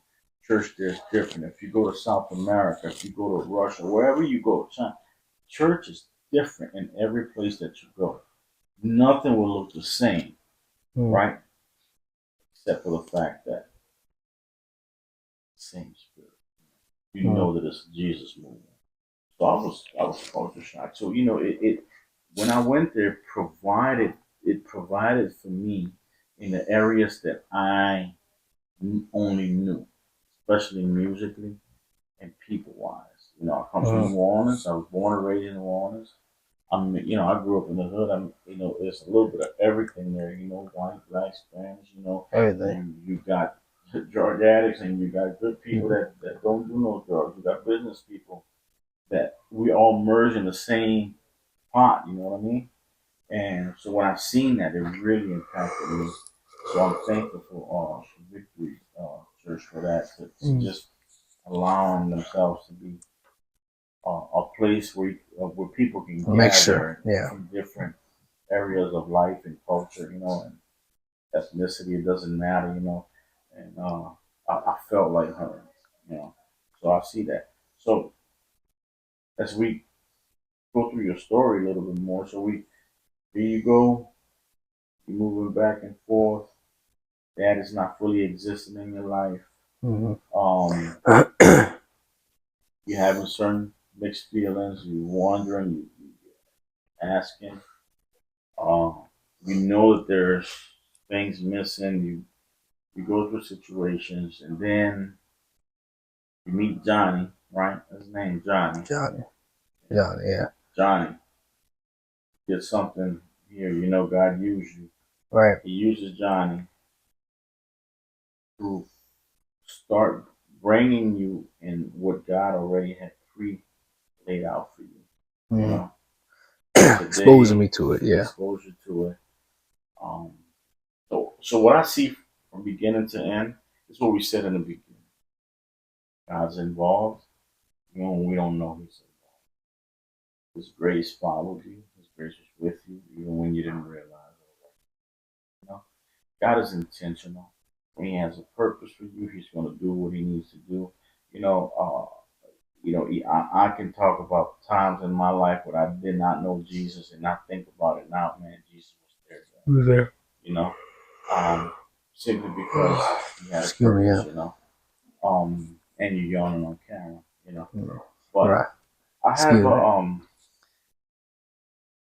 church there's different. If you go to South America, if you go to Russia, wherever you go, China, church is different in every place that you go. Nothing will look the same, right? Except for the fact that same spirit. You know that it's Jesus moving. So I was culture shocked. So it when I went there provided for me in the areas that I only knew, especially musically and people wise. I come from New Orleans. I was born and raised in New Orleans. I grew up in the hood. There's a little bit of everything there. White, black, Spanish. Everything. And you got drug addicts, and you got good people that don't do no drugs. You got business people that we all merge in the same pot. You know what I mean? And so when I've seen that, it really impacted me. So I'm thankful for Victory Church for that to just allowing themselves to be a place where people can gather from different areas of life and culture, and ethnicity. It doesn't matter, And I felt like her, you know. So I see that. So as we go through your story a little bit more, here you go, you're moving back and forth. Dad is not fully existing in your life. You're having certain mixed feelings. You're wondering, you're asking. You know that there's things missing. You go through situations, and then you meet Johnny, right? His name Johnny. Johnny, yeah. Johnny did something here. God used you. Right. He uses Johnny to start bringing you in what God already had laid out for you. Exposing me to it, yeah. Exposure to it. So what I see from beginning to end is what we said in the beginning. God's involved, when we don't know He's involved. His grace followed you. His grace was with you, even when you didn't realize it. God is intentional. When He has a purpose for you, He's going to do what He needs to do. I can talk about times in my life where I did not know Jesus, and I think about it now. Man, Jesus was there. He was there. Simply because He had a purpose. And you're yawning on camera. But right. I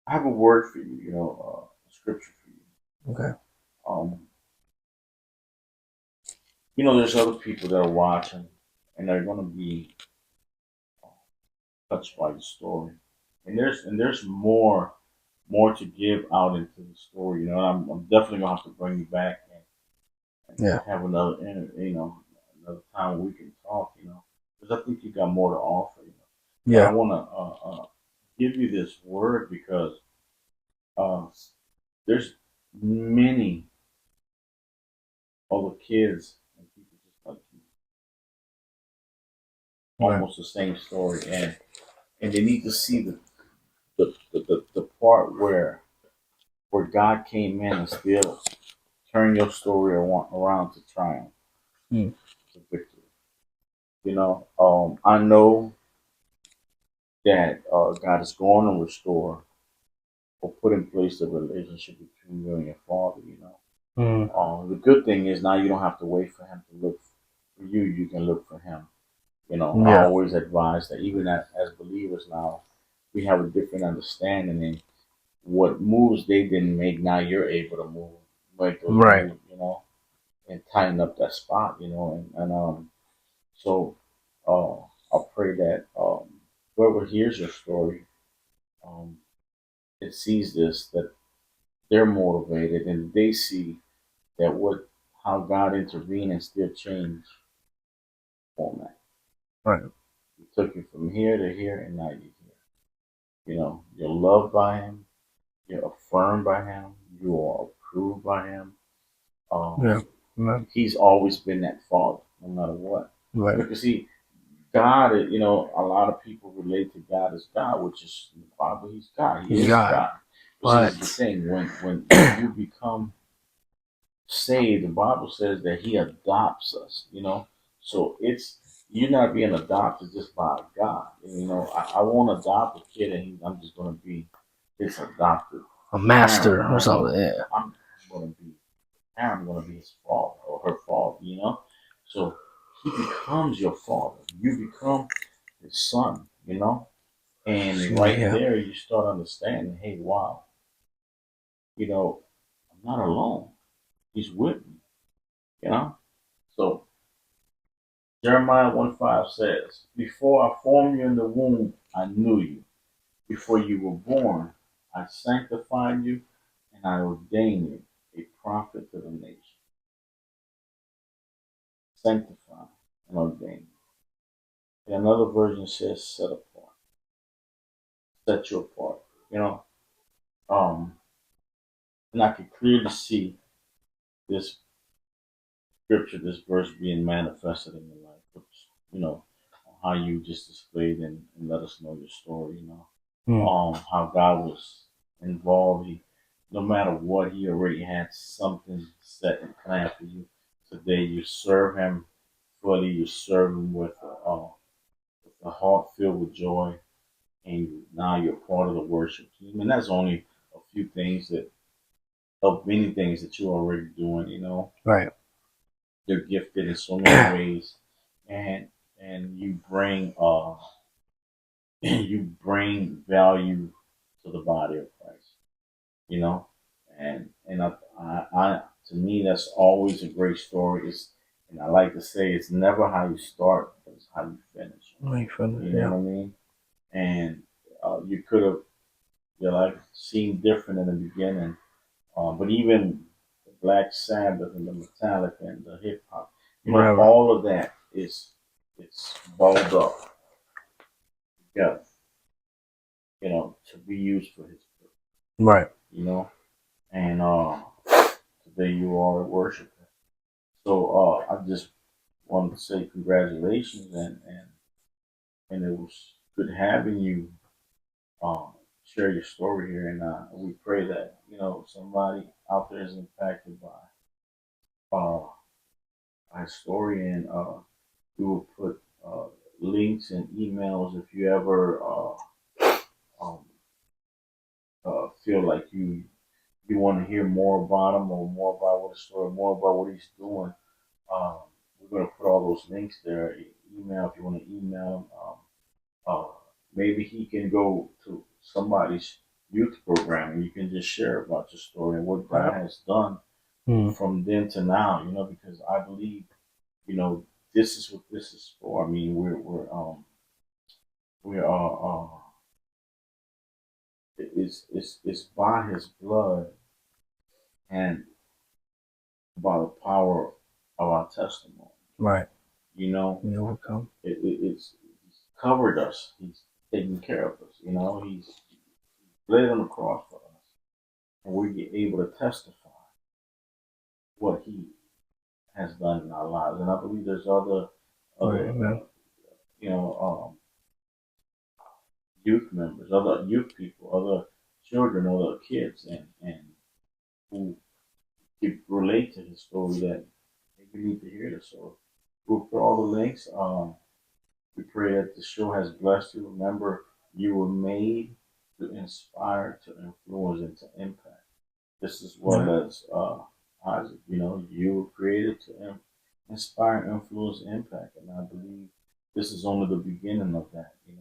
have a word for you. A scripture for you. Okay. There's other people that are watching, and they're going to be touched by the story. And there's more to give out into the story. I'm definitely gonna have to bring you back and have another another time where we can talk. Because I think you got more to offer. Yeah. I want to give you this word because there's many other kids and people just like you, almost the same story, and they need to see the part where God came in and still turn your story around to triumph, to victory. I know that God is going to restore or put in place the relationship between you and your father. The good thing is now you don't have to wait for him to look for you. You can look for him. I always advise that even as believers now, we have a different understanding, and what moves they didn't make, now you're able to make those moves, and tighten up that spot, and so I pray that whoever hears your story, um, it sees this, that they're motivated, and they see that how God intervened and still changed format. Right. He took you from here to here, and now you're here. You're loved by Him. You're affirmed by Him. You are approved by Him. He's always been that father, no matter what. Right. Because see, God, a lot of people relate to God as God, which is in the Bible. He's God. He He's is God. God. But see, this is the thing: when you become saved, the Bible says that He adopts us. So it's you're not being adopted just by God. I won't adopt a kid, and I'm just going to be his adopted A master parent. or No, something. no, Yeah. I'm going to be I'm going to be his father or her father. So he becomes your father. You become his son. And right Yeah. there, you start understanding, hey, wow, I'm not alone. He's with me, you know? So Jeremiah 1:5 says, before I formed you in the womb, I knew you. Before you were born, I sanctified you and I ordained you a prophet to the nation. Sanctify and ordain. And another version says set apart. Set you apart. You know, um, and I could clearly see this scripture, this verse being manifested in your life, which, how you just displayed and let us know your story, how God was involved. No matter what, He already had something set and planned for you. Today, you serve Him fully, you serve Him with a heart filled with joy, and now you're part of the worship team. And that's only a few things of many things that you're already doing. Right. You're gifted in so many ways, and you bring you bring value to the body of Christ. You know, and to me that's always a great story. And I like to say it's never how you start, but it's how you finish. You know what I mean? And you could have your life seemed different in the beginning, but even the Black Sabbath and the Metallica and the hip hop, Whatever. all of that it's balled up together, to be used for His purpose. Right. And today you are a worshiper. So I just wanted to say congratulations, and it was good having you share your story here, and we pray that somebody out there is impacted by story, and we will put links and emails if you ever um, feel like you want to hear more about him or more about what his story, more about what he's doing. Um, we're going to put all those links there. Email if you want to email him. Maybe he can go to somebody's youth program and you can just share about your story and what God has done from then to now. Because I believe, this is what this is for. I mean, we are it's by His blood and by the power of our testimony. Right. We overcome. It's covered us. He's taking care of us. He's laid on the cross for us, and we're able to testify what He has done in our lives. And I believe there's other Right. you know, youth members, other youth people, other children, other kids, and who can relate to His story that maybe need to hear this. So we'll put all the links. We pray that the show has blessed you. Remember, you were made to inspire, to influence, and to impact. This is what as Isaac, you were created to inspire, influence, impact. And I believe this is only the beginning of that. And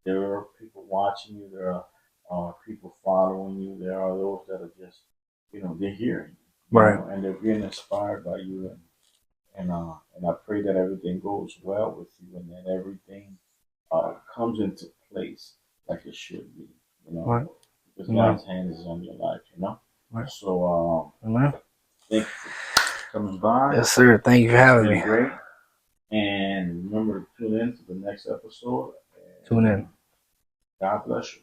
there are people watching you. There are people following you. There are those that are just, they're hearing you, and they're being inspired by you. And I pray that everything goes well with you and that everything comes into place like it should be, because God's hand is on your life. So thank you for coming by. Yes, sir. Thank you for having me. Great. And remember to tune in to the next episode. Tune in. God bless you.